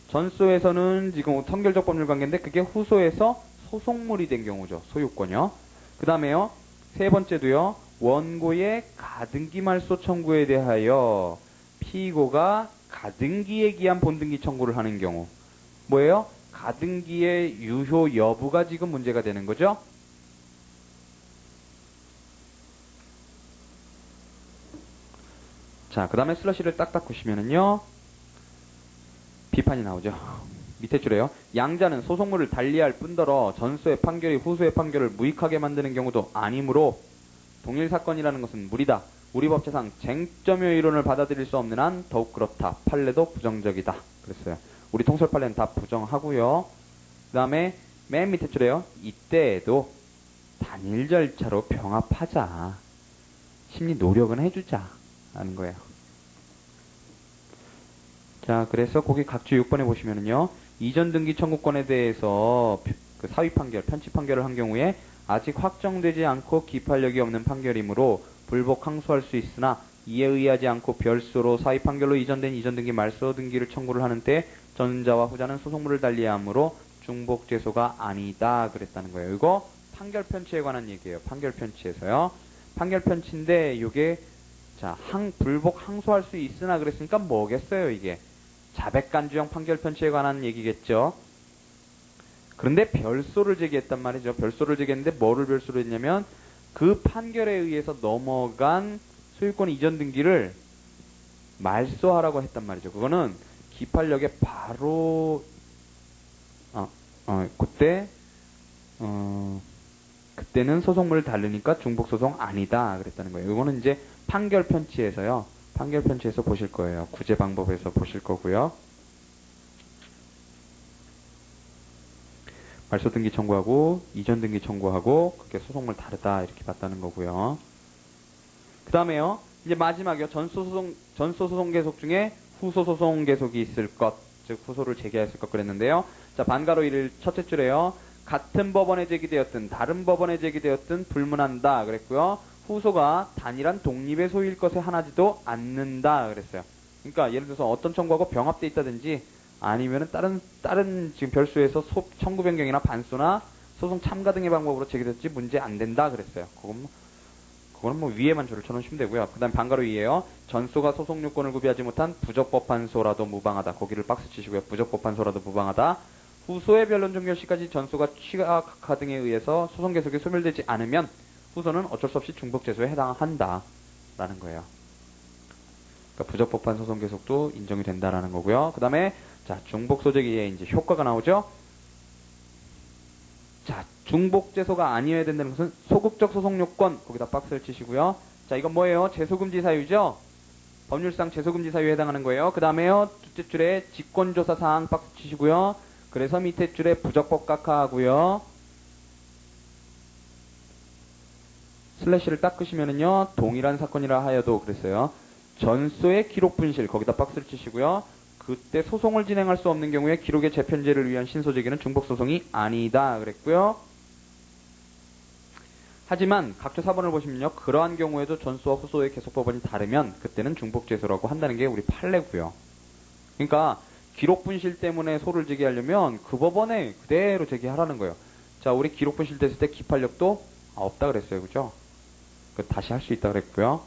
전소에서는 지금 선결적 법률 관계인데 그게 후소에서 소송물이 된 경우죠. 소유권이요. 그 다음에요. 세 번째도요. 원고의 가등기말소 청구에 대하여 피고가 가등기에 기한 본등기 청구를 하는 경우. 뭐예요? 가등기의 유효 여부가 지금 문제가 되는 거죠. 자, 그 다음에 슬러시를 딱딱 보시면은요. 비판이 나오죠. 밑에 줄에요. 양자는 소송물을 달리할 뿐더러 전소의 판결이 후소의 판결을 무익하게 만드는 경우도 아니므로 동일 사건이라는 것은 무리다. 우리 법제상 쟁점효 이론을 받아들일 수 없는 한 더욱 그렇다. 판례도 부정적이다. 그랬어요. 우리 통설 판례는 다 부정하고요. 그 다음에 맨 밑에 줄에요. 이때에도 단일 절차로 병합하자. 심리 노력은 해주자. 라는 거예요. 자, 그래서 거기 각주 6번에 보시면은요. 이전 등기 청구권에 대해서 그 사위 판결, 편취 판결을 한 경우에 아직 확정되지 않고 기판력이 없는 판결이므로 불복 항소할 수 있으나 이에 의하지 않고 별소로 사위 판결로 이전된 이전 등기 말소 등기를 청구를 하는 때 전자와 후자는 소송물을 달리해야 하므로 중복 제소가 아니다 그랬다는 거예요. 이거 판결 편취에 관한 얘기예요. 판결 편취에서요. 판결 편취인데 이게 자, 불복 항소할 수 있으나 그랬으니까 뭐겠어요, 이게? 자백간주형 판결 편취에 관한 얘기겠죠. 그런데 별소를 제기했단 말이죠. 별소를 제기했는데 뭐를 별소로 했냐면 그 판결에 의해서 넘어간 소유권 이전 등기를 말소하라고 했단 말이죠. 그거는 기판력에 바로 그때는 소송물을 다르니까 중복소송 아니다 그랬다는 거예요. 이거는 이제 판결 편취에서요. 판결 편취에서 보실 거예요. 구제 방법에서 보실 거고요. 말소 등기 청구하고 이전 등기 청구하고 그게 소송물 다르다 이렇게 봤다는 거고요. 그 다음에요. 이제 마지막이요. 전소 소송 계속 중에 후소 소송 계속이 있을 것, 즉 후소를 제기했을 것 그랬는데요. 자, 반가로 1 첫째 줄에요. 같은 법원에 제기되었든 다른 법원에 제기되었든 불문한다 그랬고요. 후소가 단일한 독립의 소유일 것에 하나지도 않는다 그랬어요. 그러니까 예를 들어서 어떤 청구하고 병합돼 있다든지 아니면은 다른 지금 별수에서 청구 변경이나 반소나 소송 참가 등의 방법으로 제기됐지 문제 안 된다 그랬어요. 그거는 뭐 위에만 줄을 쳐놓으시면 되고요. 그 다음 반가로 2에요. 전소가 소송 요건을 구비하지 못한 부적법한소라도 무방하다. 거기를 박스 치시고요. 부적법한소라도 무방하다. 후소의 변론 종결 시까지 전소가 취하 각하 등에 의해서 소송 계속이 소멸되지 않으면 후소는 어쩔 수 없이 중복제소에 해당한다 라는 거예요. 그러니까 부적법한 소송 계속도 인정이 된다라는 거고요. 그 다음에 자, 중복소재기에 이제 효과가 나오죠. 자, 중복제소가 아니어야 된다는 것은 소극적 소송 요건 거기다 박스를 치시고요. 자, 이건 뭐예요? 제소금지 사유죠. 법률상 제소금지 사유에 해당하는 거예요. 그 다음에요. 둘째 줄에 직권조사 사항 박스 치시고요. 그래서 밑에 줄에 부적법 각하하고요. 슬래시를 닦으시면은요. 동일한 사건이라 하여도 그랬어요. 전소의 기록 분실 거기다 박스를 치시고요. 그때 소송을 진행할 수 없는 경우에 기록의 재편제를 위한 신소제기는 중복소송이 아니다 그랬고요. 하지만 각조 4번을 보시면요. 그러한 경우에도 전수와 후소의 계속법원이 다르면 그때는 중복제소라고 한다는 게 우리 판례고요. 그러니까 기록 분실 때문에 소를 제기하려면 그 법원에 그대로 제기하라는 거예요. 자, 우리 기록 분실 됐을 때 기판력도 없다 그랬어요. 그죠? 다시 할 수 있다 그랬고요.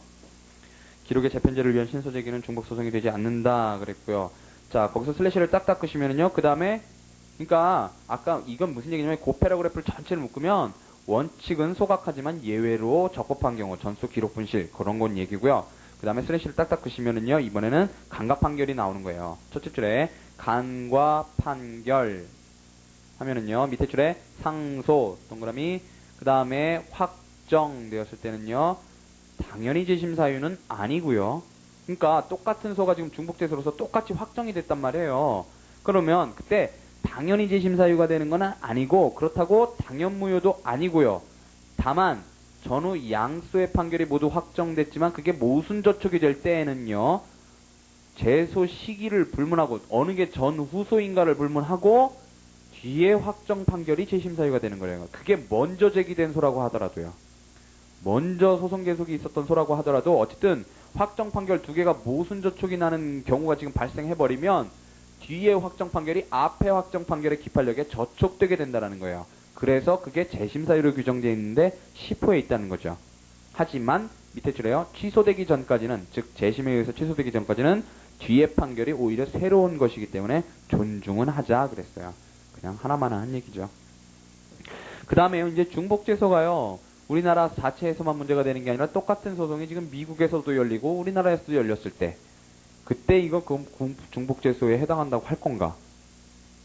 기록의 재편제를 위한 신소제기는 중복소송이 되지 않는다 그랬고요. 자, 거기서 슬래시를 딱 닦으시면은요. 그 다음에 그러니까 아까 이건 무슨 얘기냐면 그 패러그래프를 전체를 묶으면 원칙은 소각하지만 예외로 적법한 경우 전수 기록 분실 그런 건 얘기고요. 그 다음에 슬래시를 딱딱 끄시면은요. 이번에는 간과 판결이 나오는 거예요. 첫째 줄에 간과 판결 하면은요. 밑에 줄에 상소 동그라미 그 다음에 확정되었을 때는요. 당연히 재심 사유는 아니고요. 그러니까 똑같은 소가 지금 중복제소로서 똑같이 확정이 됐단 말이에요. 그러면 그때 당연히 재심 사유가 되는 건 아니고 그렇다고 당연무효도 아니고요. 다만 전후 양수의 판결이 모두 확정됐지만 그게 모순 저촉이 될 때에는요. 제소 시기를 불문하고 어느 게 전후소인가를 불문하고 뒤에 확정 판결이 재심 사유가 되는 거예요. 그게 먼저 제기된 소라고 하더라도요. 먼저 소송 계속이 있었던 소라고 하더라도 어쨌든 확정 판결 두 개가 모순 저촉이 나는 경우가 지금 발생해버리면 뒤에 확정 판결이 앞에 확정 판결의 기판력에 저촉되게 된다는 거예요. 그래서 그게 재심 사유로 규정되어 있는데 10호에 있다는 거죠. 하지만 밑에 줄에요. 취소되기 전까지는 즉 재심에 의해서 취소되기 전까지는 뒤에 판결이 오히려 새로운 것이기 때문에 존중은 하자 그랬어요. 그냥 하나만 한 얘기죠. 그 다음에 이제 중복제소가요. 우리나라 자체에서만 문제가 되는 게 아니라 똑같은 소송이 지금 미국에서도 열리고 우리나라에서도 열렸을 때 그때 이거 중복제소에 해당한다고 할 건가?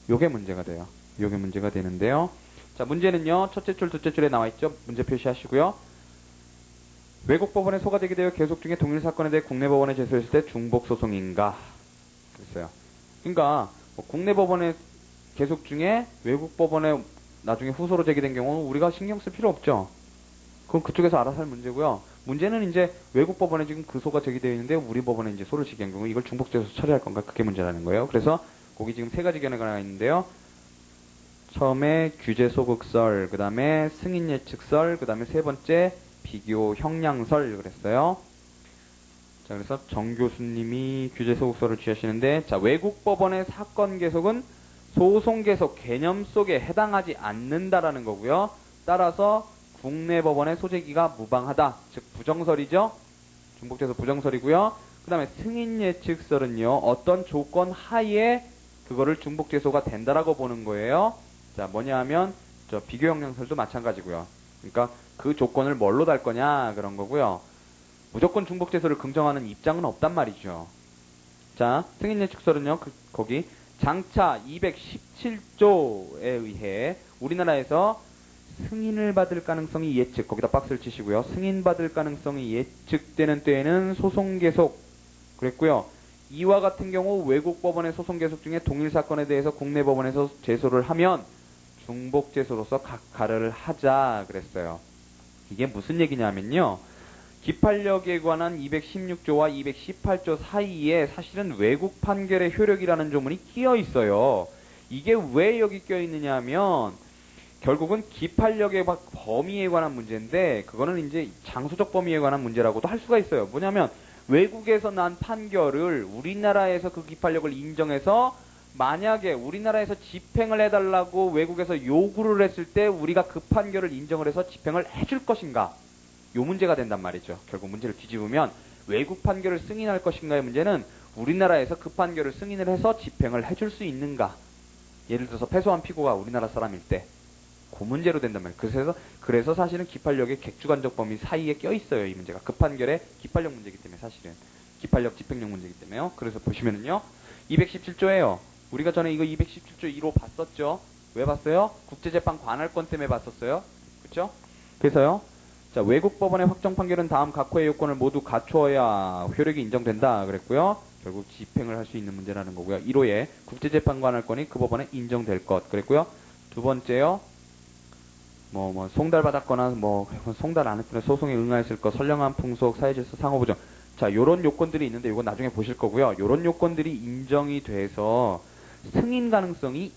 요게 문제가 돼요. 요게 문제가 되는데요. 자, 문제는요. 첫째 줄, 둘째 줄에 나와 있죠. 문제 표시하시고요. 외국 법원에 소가 제기되어 계속 중에 동일 사건에 대해 국내 법원에 제소했을 때 중복소송인가? 그랬어요. 그러니까 국내 법원에 계속 중에 외국 법원에 나중에 후소로 제기된 경우는 우리가 신경 쓸 필요 없죠. 그건 그쪽에서 알아서 할 문제고요. 문제는 이제 외국 법원에 지금 그 소가 제기되어 있는데 우리 법원에 이제 소를 제기한 경우 이걸 중복제소 처리할 건가? 그게 문제라는 거예요. 그래서 거기 지금 세 가지 견해가 나와 있는데요. 처음에 규제 소극설, 그 다음에 승인 예측설, 그 다음에 세 번째 비교 형량설 그랬어요. 자, 그래서 정 교수님이 규제 소극설을 취하시는데, 자, 외국 법원의 사건 계속은 소송 계속 개념 속에 해당하지 않는다라는 거고요. 따라서 국내 법원의 소제기가 무방하다. 즉 부정설이죠. 중복제소 부정설이고요. 그 다음에 승인 예측설은요. 어떤 조건 하에 그거를 중복제소가 된다라고 보는 거예요. 자, 뭐냐 하면 저 비교 형량설도 마찬가지고요. 그러니까 그 조건을 뭘로 달 거냐 그런 거고요. 무조건 중복제소를 긍정하는 입장은 없단 말이죠. 자, 승인 예측설은요. 거기 장차 217조에 의해 우리나라에서 승인을 받을 가능성이 예측, 거기다 박스를 치시고요. 승인받을 가능성이 예측되는 때에는 소송 계속 그랬고요. 이와 같은 경우 외국 법원의 소송 계속 중에 동일 사건에 대해서 국내 법원에서 제소를 하면 중복제소로서 각하를 하자 그랬어요. 이게 무슨 얘기냐면요. 기판력에 관한 216조와 218조 사이에 사실은 외국 판결의 효력이라는 조문이 끼어 있어요. 이게 왜 여기 끼어 있느냐 하면 결국은 기판력의 범위에 관한 문제인데 그거는 이제 장소적 범위에 관한 문제라고도 할 수가 있어요. 뭐냐면 외국에서 난 판결을 우리나라에서 그 기판력을 인정해서 만약에 우리나라에서 집행을 해달라고 외국에서 요구를 했을 때 우리가 그 판결을 인정을 해서 집행을 해줄 것인가? 요 문제가 된단 말이죠. 결국 문제를 뒤집으면 외국 판결을 승인할 것인가의 문제는 우리나라에서 그 판결을 승인을 해서 집행을 해줄 수 있는가? 예를 들어서 패소한 피고가 우리나라 사람일 때 그 문제로 된단 말이에요. 그래서 사실은 기판력의 객주관적 범위 사이에 껴있어요. 이 문제가. 그 판결의 기판력 문제이기 때문에 사실은. 기판력 집행력 문제이기 때문에요. 그래서 보시면은요. 217조예요. 우리가 전에 이거 217조 2로 봤었죠. 왜 봤어요? 국제재판 관할권 때문에 봤었어요. 그쵸? 그래서요. 자, 외국 법원의 확정 판결은 다음 각호의 요건을 모두 갖추어야 효력이 인정된다 그랬고요. 결국 집행을 할 수 있는 문제라는 거고요. 1호에 국제재판 관할권이 그 법원에 인정될 것 그랬고요. 두 번째요. 송달받았거나 송달 안 했거나 소송에 응하였을 것, 선량한 풍속, 사회질서, 상호부정. 자, 요런 요건들이 있는데 이건 나중에 보실 거고요. 요런 요건들이 인정이 돼서 승인 가능성이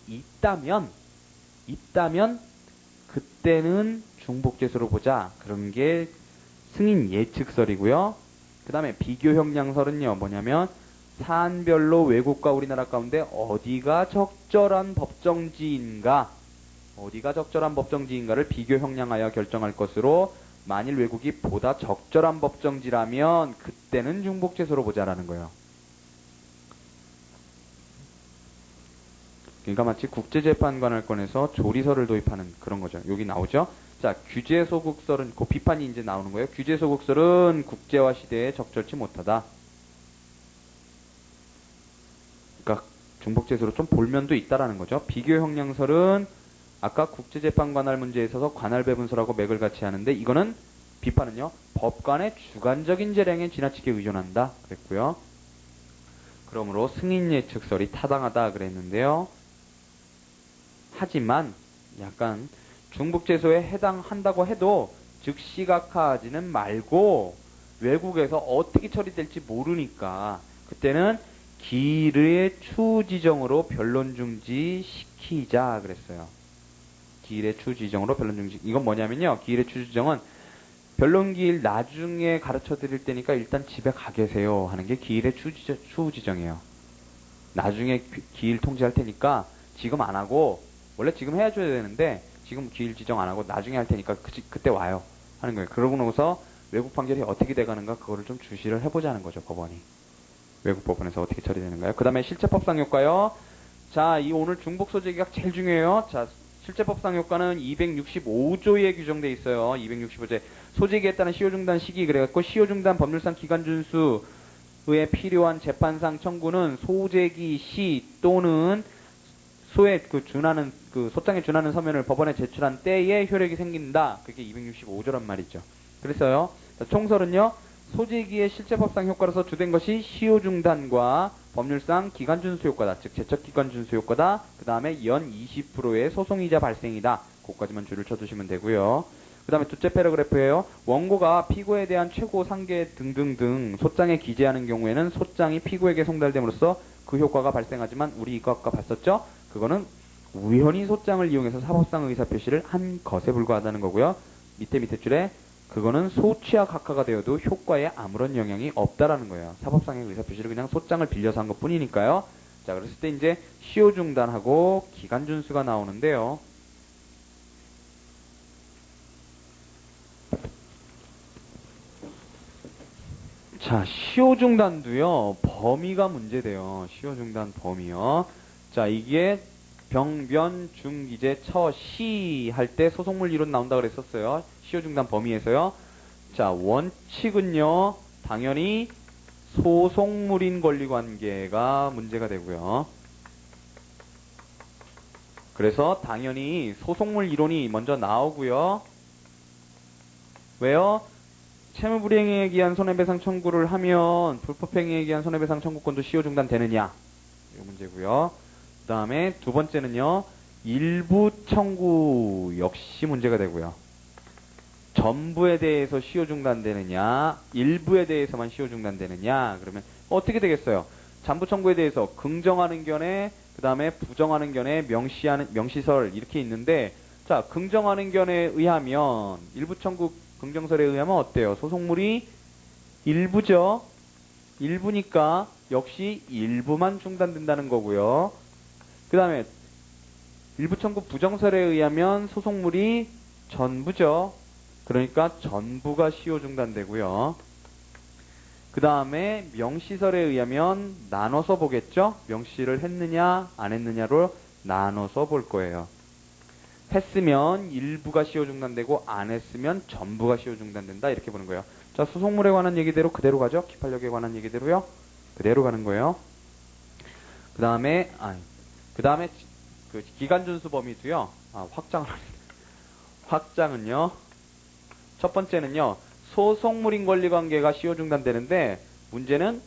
있다면 그때는 중복재수로 보자. 그런 게 승인 예측설이고요. 그 다음에 비교 형량설은요, 뭐냐면 사안별로 외국과 우리나라 가운데 어디가 적절한 법정지인가를 비교 형량하여 결정할 것으로, 만일 외국이 보다 적절한 법정지라면 그때는 중복재수로 보자라는 거예요. 그러니까 마치 국제재판관할권에서 조리설을 도입하는 그런 거죠. 여기 나오죠. 자, 규제소극설은 그 비판이 이제 나오는 거예요. 규제소극설은 국제화 시대에 적절치 못하다. 그러니까 중복재수로 좀 볼면도 있다라는 거죠. 비교형량설은 아까 국제재판관할 문제에 있어서 관할배분설하고 맥을 같이 하는데, 이거는 비판은요, 법관의 주관적인 재량에 지나치게 의존한다 그랬고요. 그러므로 승인예측설이 타당하다 그랬는데요. 하지만 약간 중복재소에 해당한다고 해도 즉시 각하하지는 말고, 외국에서 어떻게 처리될지 모르니까 그때는 기일의 추지정으로 변론 중지시키자 그랬어요. 기일의 추지정으로 변론 중지. 이건 뭐냐면요, 기일의 추지정은 변론 기일 나중에 가르쳐 드릴 때니까 일단 집에 가 계세요 하는 게 기일의 추지정이에요. 나중에 기일 통지할 테니까 지금 안 하고, 원래 지금 해줘야 되는데 지금 기일 지정 안 하고 나중에 할 테니까 그때 와요 하는 거예요. 그러고 나서 외국 판결이 어떻게 돼가는가 그거를 좀 주시를 해보자는 거죠, 법원이. 외국 법원에서 어떻게 처리되는가요? 그 다음에 실제법상 효과요. 자, 이 오늘 중복소재계약 제일 중요해요. 자, 실제법상 효과는 265조에 규정돼 있어요. 265조에 소재기에 따른 시효중단 시기 그래갖고, 시효중단 법률상 기간 준수에 필요한 재판상 청구는 소재기 시 또는 소에 소장에 준하는 서면을 법원에 제출한 때에 효력이 생긴다. 그게 265조란 말이죠. 그래서요, 자, 총설은요, 소재기의 실제법상 효과로서 주된 것이 시효중단과 법률상 기간준수 효과다. 즉 제척기간준수 효과다. 그 다음에 연 20%의 소송이자 발생이다. 그것까지만 줄을 쳐두시면 되고요. 그 다음에 둘째 패러그래프예요. 원고가 피고에 대한 최고 상계 등등등 소장에 기재하는 경우에는 소장이 피고에게 송달됨으로써 그 효과가 발생하지만, 우리 이거 아까 봤었죠? 그거는 우연히 소장을 이용해서 사법상 의사표시를 한 것에 불과하다는 거고요. 밑에 줄에 그거는 소취와 각하가 되어도 효과에 아무런 영향이 없다라는 거예요. 사법상의 의사표시를 그냥 소장을 빌려서 한 것 뿐이니까요. 자, 그랬을 때 이제 시효중단하고 기간준수가 나오는데요. 자, 시효중단도요, 범위가 문제돼요. 시효중단 범위요. 자, 이게 병변 중기재 처시 할 때 소송물 이론 나온다 그랬었어요. 시효중단 범위에서요. 자, 원칙은요, 당연히 소송물인 권리관계가 문제가 되고요. 그래서 당연히 소송물 이론이 먼저 나오고요. 왜요? 채무불이행에 의한 손해배상 청구를 하면 불법행위에 의한 손해배상 청구권도 시효중단 되느냐, 이 문제고요. 그 다음에 두 번째는요, 일부 청구 역시 문제가 되고요. 전부에 대해서 시효중단되느냐, 일부에 대해서만 시효중단되느냐, 그러면 어떻게 되겠어요? 잠부 청구에 대해서 긍정하는 견해, 그 다음에 부정하는 견해, 명시설 이렇게 있는데, 자, 긍정하는 견해에 의하면, 일부 청구 긍정설에 의하면 어때요? 소송물이 일부죠? 일부니까 역시 일부만 중단된다는 거고요. 그 다음에 일부 청구 부정설에 의하면 소송물이 전부죠. 그러니까 전부가 시효 중단되고요. 그 다음에 명시설에 의하면 나눠서 보겠죠. 명시를 했느냐 안 했느냐로 나눠서 볼 거예요. 했으면 일부가 시효 중단되고 안 했으면 전부가 시효 중단된다, 이렇게 보는 거예요. 자, 소송물에 관한 얘기대로 그대로 가죠. 기판력에 관한 얘기대로요. 그대로 가는 거예요. 그 다음에 그 기간준수 범위도요. 확장은요. 첫 번째는요, 소송물인 권리관계가 시효 중단되는데, 문제는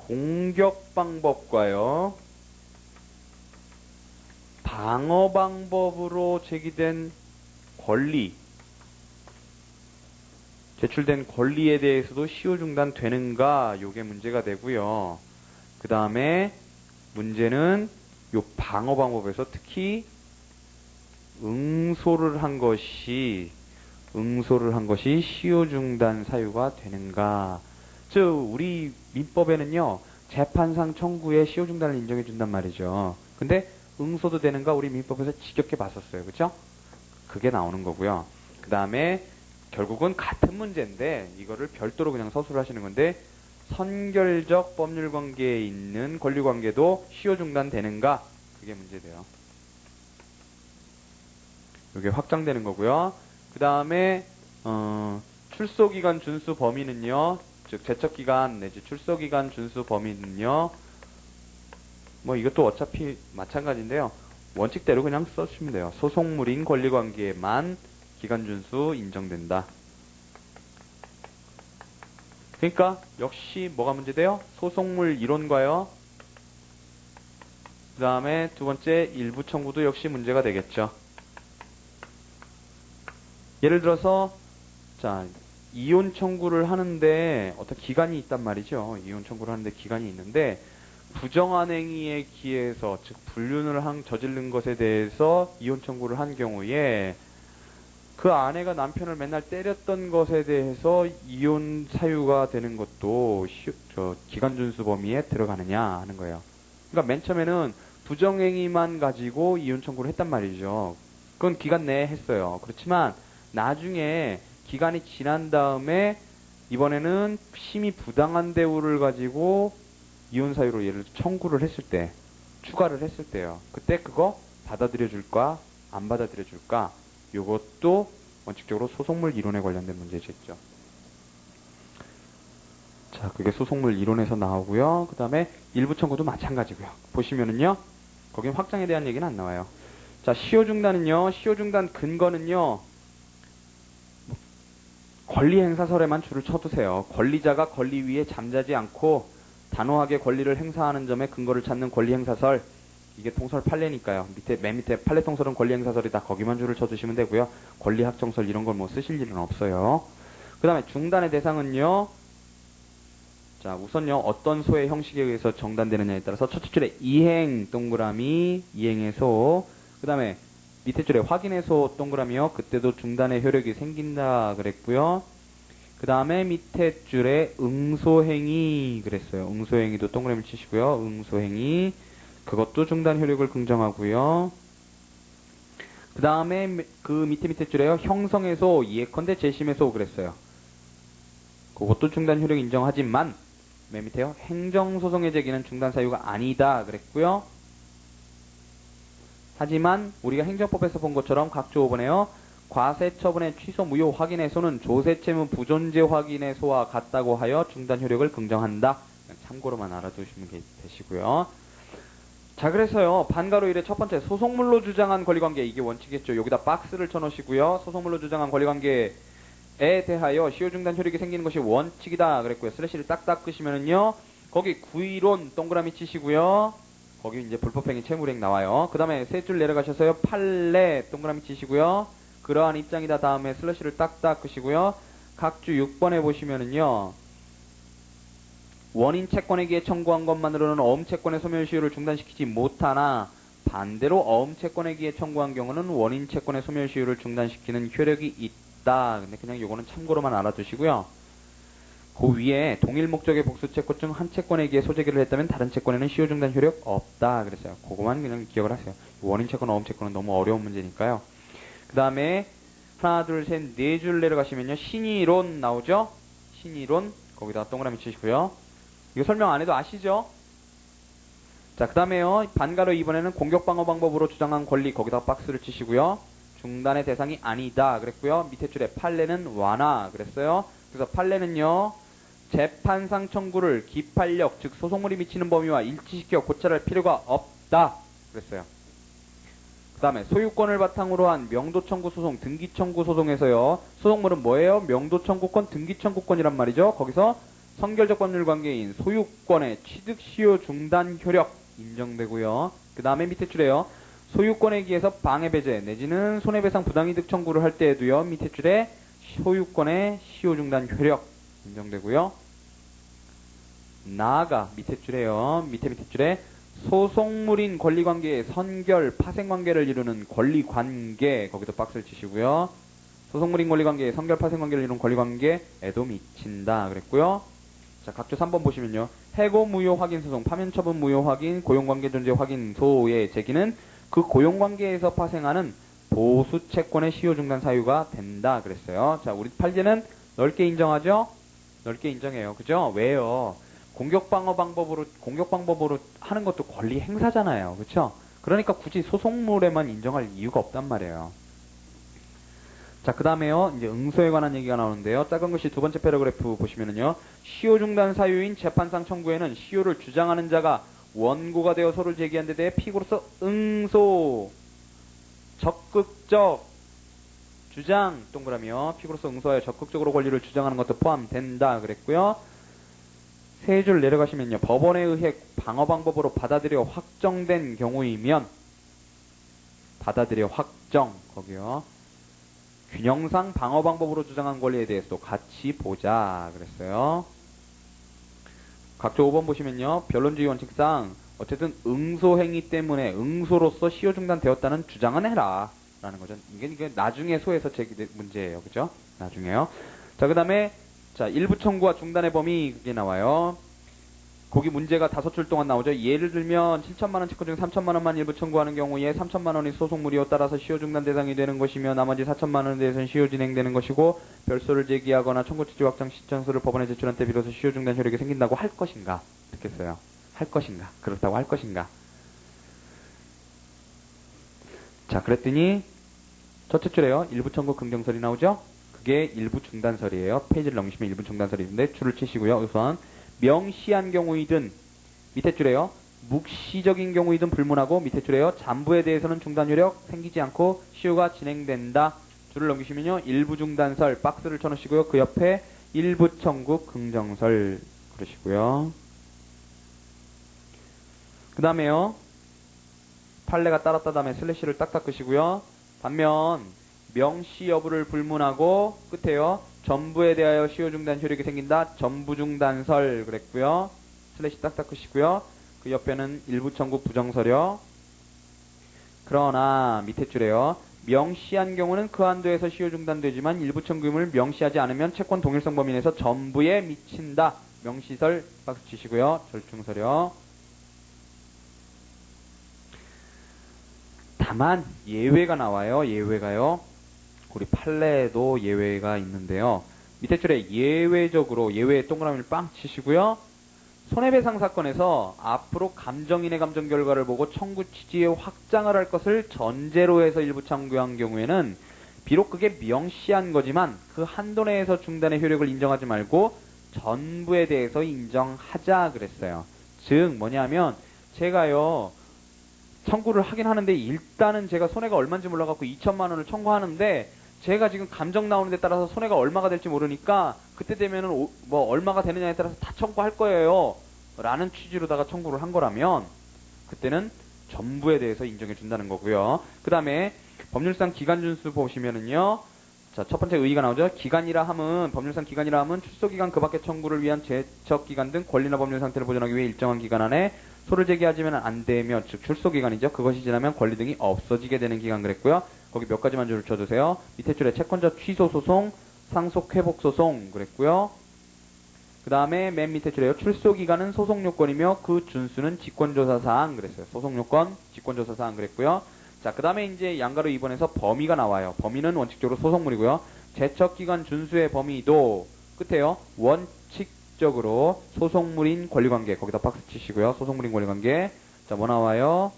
공격 방법과요, 방어 방법으로 제기된 권리, 제출된 권리에 대해서도 시효 중단되는가 요게 문제가 되고요. 그 다음에 문제는 요 방어 방법에서 특히 응소를 한 것이 시효 중단 사유가 되는가. 즉 우리 민법에는요 재판상 청구에 시효 중단을 인정해 준단 말이죠. 근데 응소도 되는가 우리 민법에서 지겹게 봤었어요. 그렇죠? 그게 나오는 거고요. 그 다음에 결국은 같은 문제인데 이거를 별도로 그냥 서술을 하시는 건데 선결적 법률 관계에 있는 권리 관계도 시효 중단되는가 그게 문제돼요. 이게 확장되는 거고요. 그 다음에 출소기간 준수 범위는요. 즉 제척기간 내지 출소기간 준수 범위는요. 뭐 이것도 어차피 마찬가지인데요. 원칙대로 그냥 써주시면 돼요. 소속물인 권리관계에만 기간 준수 인정된다. 그러니까 역시 뭐가 문제돼요? 소속물 이론과요. 그 다음에 두 번째 일부 청구도 역시 문제가 되겠죠. 예를 들어서 자 이혼 청구를 하는데 어떤 기간이 있단 말이죠. 이혼 청구를 하는데 기간이 있는데 부정한 행위에 기해서 즉 불륜을 저지른 것에 대해서 이혼 청구를 한 경우에 그 아내가 남편을 맨날 때렸던 것에 대해서 이혼 사유가 되는 것도 기간 준수 범위에 들어가느냐 하는 거예요. 그러니까 맨 처음에는 부정행위만 가지고 이혼 청구를 했단 말이죠. 그건 기간 내에 했어요. 그렇지만 나중에 기간이 지난 다음에 이번에는 심히 부당한 대우를 가지고 이혼 사유로 예를 들어 청구를 했을 때, 추가를 했을 때요. 그때 그거 받아들여 줄까, 안 받아들여 줄까? 요것도 원칙적으로 소속물 이론에 관련된 문제겠죠. 자, 그게 소속물 이론에서 나오고요. 그 다음에 일부 청구도 마찬가지고요. 보시면은요, 거긴 확장에 대한 얘기는 안 나와요. 자, 시효 중단은요, 시효 중단 근거는요, 권리 행사설에만 줄을 쳐두세요. 권리자가 권리 위에 잠자지 않고 단호하게 권리를 행사하는 점에 근거를 찾는 권리 행사설. 이게 통설 판례니까요. 맨 밑에 판례 통설은 권리 행사설이다. 거기만 줄을 쳐두시면 되고요. 권리 확정설 이런 걸 뭐 쓰실 일은 없어요. 그 다음에 중단의 대상은요. 자, 우선요. 어떤 소의 형식에 의해서 정단되느냐에 따라서 첫째 줄에 이행 동그라미 이행의 소. 그 다음에 밑에 줄에 확인의 소 동그라미요. 그때도 중단의 효력이 생긴다 그랬고요. 그 다음에 밑에 줄에 응소행위 그랬어요. 응소행위도 동그라미 치시고요. 응소행위 그것도 중단 효력을 긍정하고요. 그 다음에 그 밑에 줄에요. 형성해소 예컨대 재심해소 그랬어요. 그것도 중단 효력 인정하지만 맨 밑에요. 행정소송의 제기는 중단 사유가 아니다 그랬고요. 하지만 우리가 행정법에서 본 것처럼 각조 5번에요. 과세처분의 취소 무효 확인해소는 조세채무 부존재 확인해소와 같다고 하여 중단 효력을 긍정한다. 참고로만 알아두시면 되시고요. 자, 그래서요. 반가로 1의 첫 번째 소속물로 주장한 권리관계 이게 원칙이겠죠. 여기다 박스를 쳐놓으시고요. 소속물로 주장한 권리관계에 대하여 시효 중단 효력이 생기는 것이 원칙이다 그랬고요. 슬래시를 딱딱 끄시면은요. 거기 구의론 동그라미 치시고요. 거기 이제 불법행위 채무행 나와요. 그 다음에 세 줄 내려가셔서요. 판례 동그라미 치시고요. 그러한 입장이다 다음에 슬래시를 딱딱 끄시고요. 각주 6번에 보시면은요. 원인 채권에 기해 청구한 것만으로는 어음 채권의 소멸시효를 중단시키지 못하나 반대로 어음 채권에 기해 청구한 경우는 원인 채권의 소멸시효를 중단시키는 효력이 있다. 근데 그냥 요거는 참고로만 알아두시고요. 그 위에 동일 목적의 복수 채권 중 한 채권에 기해 소재기를 했다면 다른 채권에는 시효 중단 효력 없다 그랬어요. 그거만 그냥 기억을 하세요. 원인 채권, 어음 채권은 너무 어려운 문제니까요. 그 다음에 하나, 둘, 셋, 네 줄 내려가시면요. 신의론 나오죠? 신의론 거기다가 동그라미 치시고요. 이거 설명 안 해도 아시죠? 자, 그 다음에요. 반가로 2번에는 공격방어 방법으로 주장한 권리 거기다가 박스를 치시고요. 중단의 대상이 아니다 그랬고요. 밑에 줄에 판례는 완화 그랬어요. 그래서 판례는요. 재판상 청구를 기판력 즉 소속물이 미치는 범위와 일치시켜 고찰할 필요가 없다 그랬어요. 그 다음에 소유권을 바탕으로 한 명도청구 소송, 등기청구 소송에서요. 소속물은 뭐예요? 명도청구권, 등기청구권이란 말이죠. 거기서 선결적 법률 관계인 소유권의 취득시효 중단 효력 인정되고요. 그 다음에 밑에 줄에요. 소유권에 기해서 방해배제 내지는 손해배상 부당이득 청구를 할 때에도요. 밑에 줄에 소유권의 시효중단 효력 인정되고요. 나아가 밑에 줄에요. 밑에 줄에 소속물인 권리관계의 선결, 파생관계를 이루는 권리관계 거기도 박스를 치시고요. 소속물인 권리관계의 선결, 파생관계를 이루는 권리관계에도 미친다 그랬고요. 자, 각조 3번 보시면요. 해고 무효 확인 소송, 파면 처분 무효 확인, 고용관계 존재 확인 소의 제기는 그 고용관계에서 파생하는 보수 채권의 시효중단 사유가 된다 그랬어요. 자, 우리 팔제는 넓게 인정하죠? 넓게 인정해요. 그죠? 왜요? 공격 방법으로 하는 것도 권리 행사잖아요. 그쵸? 그러니까 굳이 소속물에만 인정할 이유가 없단 말이에요. 자, 그 다음에요. 이제 응소에 관한 얘기가 나오는데요. 작은 글씨 두 번째 패러그래프 보시면은요. 시효중단 사유인 재판상 청구에는 시효를 주장하는 자가 원고가 되어 소를 제기한 데 대해 피고로서 응소, 적극적, 주장, 동그라미요. 피고로서 응소하여 적극적으로 권리를 주장하는 것도 포함된다 그랬고요. 세 줄 내려가시면요. 법원에 의해 방어 방법으로 받아들여 확정된 경우이면 받아들여 확정 거기요. 균형상 방어 방법으로 주장한 권리에 대해서도 같이 보자 그랬어요. 각조 5번 보시면요. 변론주의 원칙상 어쨌든 응소행위 때문에 응소로서 시효 중단되었다는 주장은 해라 라는 거죠. 이게 나중에 소에서 제기된 문제예요. 그죠? 나중에요. 자, 그 다음에 자, 일부 청구와 중단의 범위 그게 나와요. 거기 문제가 5줄 동안 나오죠. 예를 들면 7천만원 채권 중 3천만원만 일부 청구하는 경우에 3천만원이 소속물이요 따라서 시효 중단 대상이 되는 것이며 나머지 4천만원에 대해서는 시효 진행되는 것이고 별소를 제기하거나 청구 취지 확정 시청서를 법원에 제출한 때 비로소 시효 중단 효력이 생긴다고 할 것인가? 듣겠어요. 할 것인가? 그렇다고 할 것인가? 자, 그랬더니 첫째 줄에요. 일부 청구 긍정설이 나오죠? 그게 일부 중단설이에요. 페이지를 넘기시면 일부 중단설이 있는데 줄을 치시고요. 우선 명시한 경우이든 밑에 줄에요. 묵시적인 경우이든 불문하고 밑에 줄에요. 잠부에 대해서는 중단 효력 생기지 않고 시효가 진행된다. 줄을 넘기시면요. 일부 중단설 박스를 쳐놓으시고요. 그 옆에 일부 청구 긍정설 그러시고요. 그 다음에요. 판례가 따랐다 다음에 슬래시를 딱딱 끄시고요. 반면 명시 여부를 불문하고 끝에요. 전부에 대하여 시효 중단 효력이 생긴다. 전부 중단설 그랬고요. 슬래시 딱딱 끄시고요. 그 옆에는 일부 청구 부정설이요. 그러나 밑에 줄에요. 명시한 경우는 그 한도에서 시효 중단되지만 일부 청구임을 명시하지 않으면 채권 동일성 범위 내에서 전부에 미친다. 명시설 박스 치시고요. 절충설이요. 다만 예외가 나와요. 예외가요. 우리 판례에도 예외가 있는데요. 밑에 줄에 예외적으로 예외의 동그라미를 빵 치시고요. 손해배상 사건에서 앞으로 감정인의 감정 결과를 보고 청구 취지의 확장을 할 것을 전제로 해서 일부 청구한 경우에는 비록 그게 명시한 거지만 그 한도 내에서 중단의 효력을 인정하지 말고 전부에 대해서 인정하자 그랬어요. 즉 뭐냐면 제가요. 청구를 하긴 하는데 일단은 제가 손해가 얼마인지 몰라갖고 2천만 원을 청구하는데 제가 지금 감정 나오는 데 따라서 손해가 얼마가 될지 모르니까 그때 되면은 뭐 얼마가 되느냐에 따라서 다 청구할 거예요 라는 취지로다가 청구를 한 거라면 그때는 전부에 대해서 인정해 준다는 거고요. 그 다음에 법률상 기간 준수 보시면은요. 자, 첫 번째 의의가 나오죠. 기간이라 함은 법률상 기간이라 함은 출소기간 그 밖의 청구를 위한 제척기간 등 권리나 법률 상태를 보존하기 위해 일정한 기간 안에 소를 제기하지면 안 되며 즉 출소기간이죠. 그것이 지나면 권리 등이 없어지게 되는 기간 그랬고요. 거기 몇 가지만 줄을 쳐주세요. 밑에 줄에 채권자 취소소송, 상속회복소송 그랬고요. 그 다음에 맨 밑에 줄에요. 출소기간은 소송요건이며 그 준수는 직권조사사항 그랬어요. 소송요건, 직권조사사항 그랬고요. 자, 그 다음에 이제 양가로 2번에서 범위가 나와요. 범위는 원칙적으로 소송물이고요. 제척기간 준수의 범위도 끝에요. 원칙적으로 소송물인 권리관계 거기다 박스 치시고요. 소송물인 권리관계. 자, 뭐 나와요?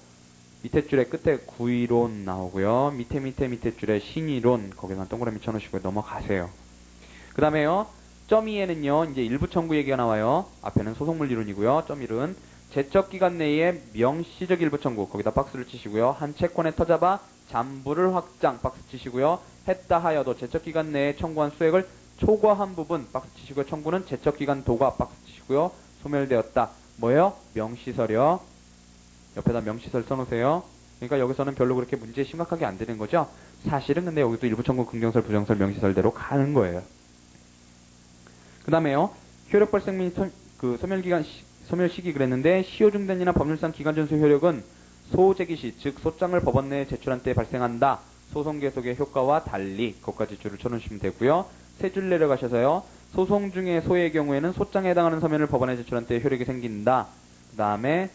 밑에 줄에 끝에 구의론 나오고요. 밑에 줄에 신의론 거기만 동그라미 쳐놓으시고 넘어가세요. 그 다음에요. 점 2에는요. 이제 일부 청구 얘기가 나와요. 앞에는 소송물 이론이고요. 점 1은 제척기간 내에 명시적 일부 청구 거기다 박스를 치시고요. 한 채권에 터잡아 잠부를 확장 박스 치시고요. 했다 하여도 제척기간 내에 청구한 수액을 초과한 부분 박스 치시고요. 청구는 제척기간 도가 박스 치시고요. 소멸되었다. 뭐예요? 명시설이요. 옆에다 명시설 써놓으세요. 그러니까 여기서는 별로 그렇게 문제 심각하게 안 되는 거죠. 사실은 근데 여기도 일부 청구 긍정설, 부정설, 명시설대로 가는 거예요. 그 다음에요. 효력 발생 및 소멸 시기 그랬는데 시효 중단이나 법률상 기간 준수 효력은 소제기 시, 즉 소장을 법원 내에 제출한 때 발생한다. 소송 계속의 효과와 달리 그것까지 줄을 쳐놓으시면 되고요. 세 줄 내려가셔서요. 소송 중에 소의 경우에는 소장에 해당하는 서면을 법원에 제출한 때 효력이 생긴다. 그 다음에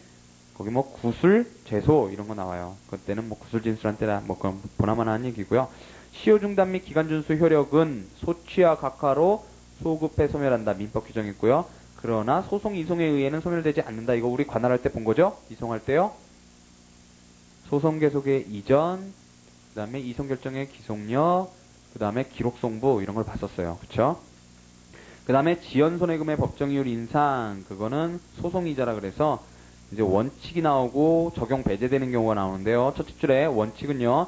거기 뭐 구술, 제소 이런 거 나와요. 그때는 뭐 구술 진술한 때나 뭐 그건 보나마나한 얘기고요. 시효 중단 및 기간 준수 효력은 소취와 각하로 소급해 소멸한다. 민법 규정이 있고요. 그러나 소송 이송에 의해는 소멸되지 않는다. 이거 우리 관할할 때 본 거죠? 이송할 때요. 소송 계속의 이전, 그 다음에 이송 결정의 기속력, 그 다음에 기록 송부 이런 걸 봤었어요. 그쵸? 그 다음에 지연 손해금의 법정이율 인상, 그거는 소송이자라 그래서 이제 원칙이 나오고 적용 배제되는 경우가 나오는데요. 첫째 줄에 원칙은요.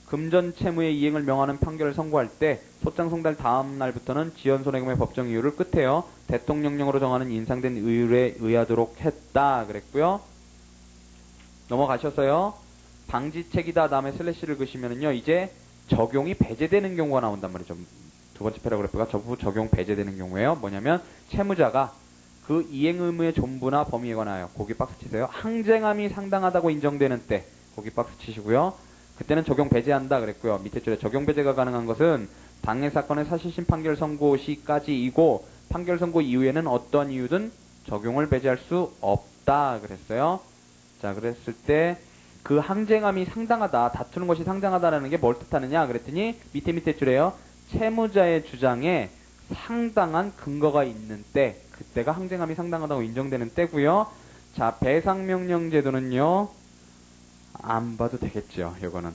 금전 채무의 이행을 명하는 판결을 선고할 때 소장 송달 다음 날부터는 지연 손해금의 법정 이율을 끝에요. 대통령령으로 정하는 인상된 의율에 의하도록 했다 그랬고요. 넘어가셨어요. 방지책이다 다음에 슬래시를 그시면은요. 이제 적용이 배제되는 경우가 나온단 말이죠. 두 번째 패러그래프가 전부 적용 배제되는 경우예요. 뭐냐면 채무자가 그 이행 의무의 존부나 범위에 관하여 거기 박스 치세요. 항쟁함이 상당하다고 인정되는 때 거기 박스 치시고요. 그때는 적용 배제한다 그랬고요. 밑에 줄에 적용 배제가 가능한 것은 당해 사건의 사실심 판결 선고 시까지이고 판결 선고 이후에는 어떤 이유든 적용을 배제할 수 없다 그랬어요. 자, 그랬을 때 그 항쟁함이 상당하다, 다투는 것이 상당하다라는 게 뭘 뜻하느냐 그랬더니 밑에 줄에요. 채무자의 주장에 상당한 근거가 있는 때, 그때가 항쟁함이 상당하다고 인정되는 때고요. 자, 배상명령 제도는요. 안 봐도 되겠죠. 요거는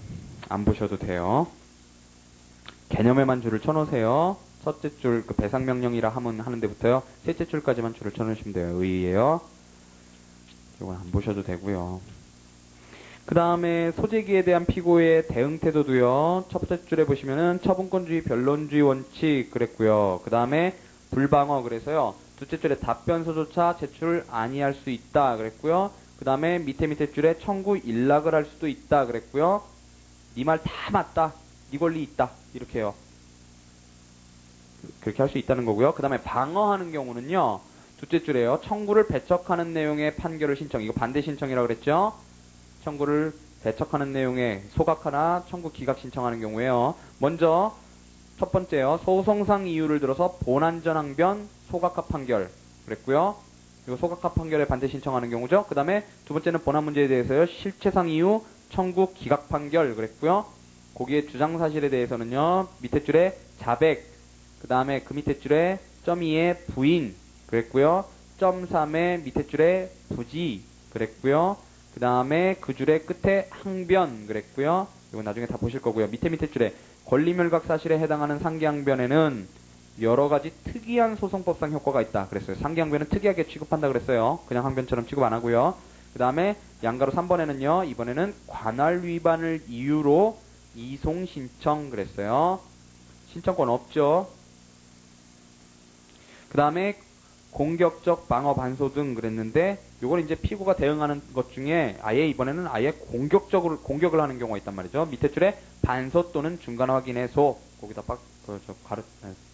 안 보셔도 돼요. 개념에만 줄을 쳐놓으세요. 첫째 줄 그 배상명령이라 하는 데부터요. 셋째 줄까지만 줄을 쳐놓으시면 돼요. 의의예요. 요건 안 보셔도 되고요. 그 다음에 소재기에 대한 피고의 대응 태도도요. 첫 번째 줄에 보시면은 처분권주의, 변론주의 원칙 그랬고요. 그 다음에 불방어 그래서요. 둘째 줄에 답변서조차 제출 아니할 수 있다 그랬고요. 그 다음에 밑에 줄에 청구 일락을 할 수도 있다 그랬고요. 네 말 다 맞다. 네 권리 있다. 이렇게 해요. 그렇게 할 수 있다는 거고요. 그 다음에 방어하는 경우는요. 둘째 줄에요. 청구를 배척하는 내용의 판결을 신청. 이거 반대 신청이라고 그랬죠. 청구를 배척하는 내용의 소각하나 청구 기각 신청하는 경우에요. 먼저 첫 번째요. 소송상 이유를 들어서 본안전항변 소각합 판결 그랬고요. 이거 소각합 판결에 반대 신청하는 경우죠. 그 다음에 두 번째는 본안 문제에 대해서요. 실체상 이유 청구 기각 판결 그랬고요. 거기에 주장 사실에 대해서는요. 밑에 줄에 자백, 그 다음에 그 밑에 줄에 점 2의 부인 그랬고요. 점 3의 밑에 줄에 부지 그랬고요. 그 다음에 그 줄의 끝에 항변 그랬고요. 이건 나중에 다 보실 거고요. 밑에 줄에 권리멸각 사실에 해당하는 상기항변에는 여러 가지 특이한 소송법상 효과가 있다 그랬어요. 상기항변은 특이하게 취급한다 그랬어요. 그냥 항변처럼 취급 안 하고요. 그 다음에 양가로 3번에는요. 이번에는 관할 위반을 이유로 이송 신청 그랬어요. 신청권 없죠. 그 다음에 공격적 방어 반소 등 그랬는데 요걸 이제 피고가 대응하는 것 중에 아예 이번에는 아예 공격을 하는 경우가 있단 말이죠. 밑에 줄에 반소 또는 중간 확인해소 거기다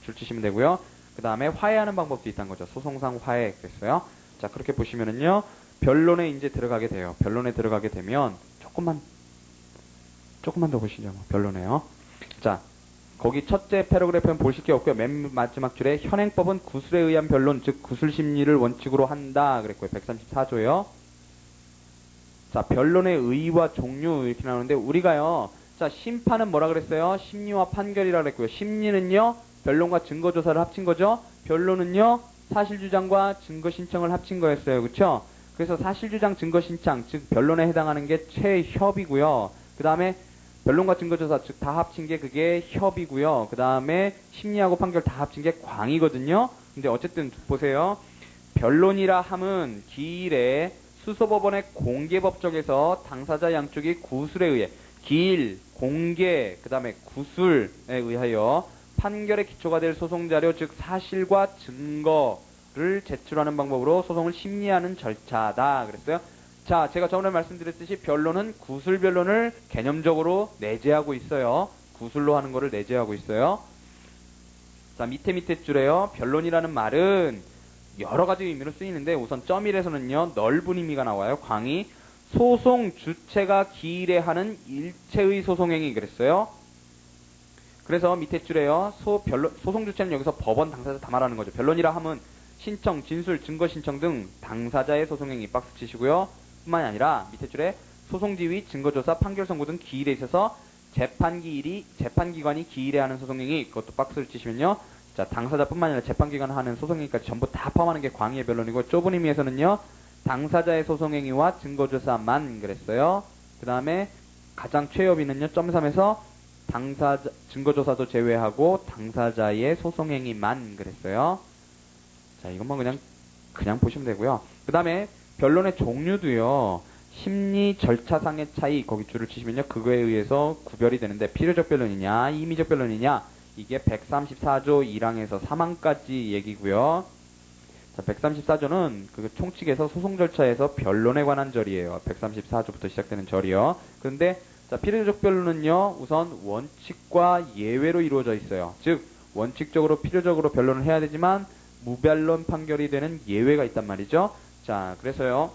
줄 치시면 되고요. 그 다음에 화해하는 방법도 있다는 거죠. 소송상 화해 그랬어요. 자, 그렇게 보시면은요. 변론에 이제 들어가게 돼요. 변론에 들어가게 되면 조금만 더 보시죠. 변론에요. 자, 거기 첫째 패러그래프는 보실 게 없고요. 맨 마지막 줄에 현행법은 구술에 의한 변론, 즉 구술 심리를 원칙으로 한다 그랬고요. 134조요. 자, 변론의 의의와 종류 이렇게 나오는데 우리가요. 자, 심판은 뭐라 그랬어요? 심리와 판결이라 그랬고요. 심리는요. 변론과 증거 조사를 합친 거죠. 변론은요. 사실 주장과 증거 신청을 합친 거였어요. 그렇죠? 그래서 사실 주장 증거 신청, 즉 변론에 해당하는 게 최협이고요. 그다음에 변론과 증거조사 즉 다 합친 게 그게 협이고요. 그 다음에 심리하고 판결 다 합친 게 광이거든요. 근데 어쨌든 보세요. 변론이라 함은 기일에 수소법원의 공개법정에서 당사자 양쪽이 구술에 의해 기일, 공개, 그 다음에 구술에 의하여 판결의 기초가 될 소송자료 즉 사실과 증거를 제출하는 방법으로 소송을 심리하는 절차다 그랬어요. 자, 제가 저번에 말씀드렸듯이 변론은 구술 변론을 개념적으로 내재하고 있어요. 구술로 하는 거를 내재하고 있어요. 자, 밑에 줄에요. 변론이라는 말은 여러 가지 의미로 쓰이는데 우선 점일에서는요, 넓은 의미가 나와요. 광이 소송 주체가 기일해하는 일체의 소송행위 그랬어요. 그래서 밑에 줄에요. 소송 주체는 여기서 법원 당사자 다 말하는 거죠. 변론이라 하면 신청, 진술, 증거 신청 등 당사자의 소송행위 박스 치시고요. 뿐만이 아니라 밑에 줄에 소송지휘, 증거조사, 판결 선고 등 기일에 있어서 재판기관이 기일해하는 소송행위 그것도 박스를 치시면요. 자, 당사자뿐만 아니라 재판기관이 하는 소송행위까지 전부 다 포함하는 게 광의의 변론이고 좁은 의미에서는요. 당사자의 소송행위와 증거조사만 그랬어요. 그 다음에 가장 최여비는요. 점 3에서 증거조사도 제외하고 당사자의 소송행위만 그랬어요. 자, 이것만 그냥 보시면 되고요. 그 다음에 변론의 종류도요. 심리 절차상의 차이 거기 줄을 치시면요. 그거에 의해서 구별이 되는데 필요적 변론이냐 임의적 변론이냐 이게 134조 1항에서 3항까지 얘기고요. 자, 134조는 그 총칙에서 소송 절차에서 변론에 관한 절이에요. 134조부터 시작되는 절이요. 그런데 자, 필요적 변론은요. 우선 원칙과 예외로 이루어져 있어요. 즉 원칙적으로 필요적으로 변론을 해야 되지만 무변론 판결이 되는 예외가 있단 말이죠. 자, 그래서요.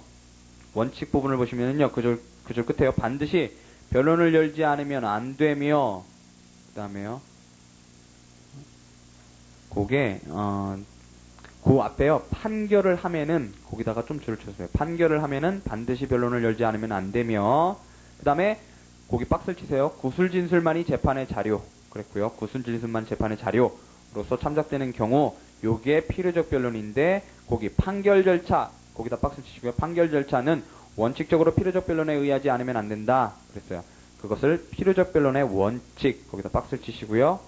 원칙 부분을 보시면은요. 그 줄 끝에요. 반드시 변론을 열지 않으면 안 되며 그 다음에요. 그게 그 앞에요. 판결을 하면은 거기다가 좀 줄을 쳐주세요. 판결을 하면은 반드시 변론을 열지 않으면 안 되며 그 다음에 거기 박스를 치세요. 구술진술만이 재판의 자료 그랬고요. 구술진술만 재판의 자료로서 참작되는 경우 요게 필요적 변론인데 거기 판결 절차 거기다 박스 치시고요. 판결 절차는 원칙적으로 필요적 변론에 의하지 않으면 안 된다 그랬어요. 그것을 필요적 변론의 원칙 거기다 박스를 치시고요.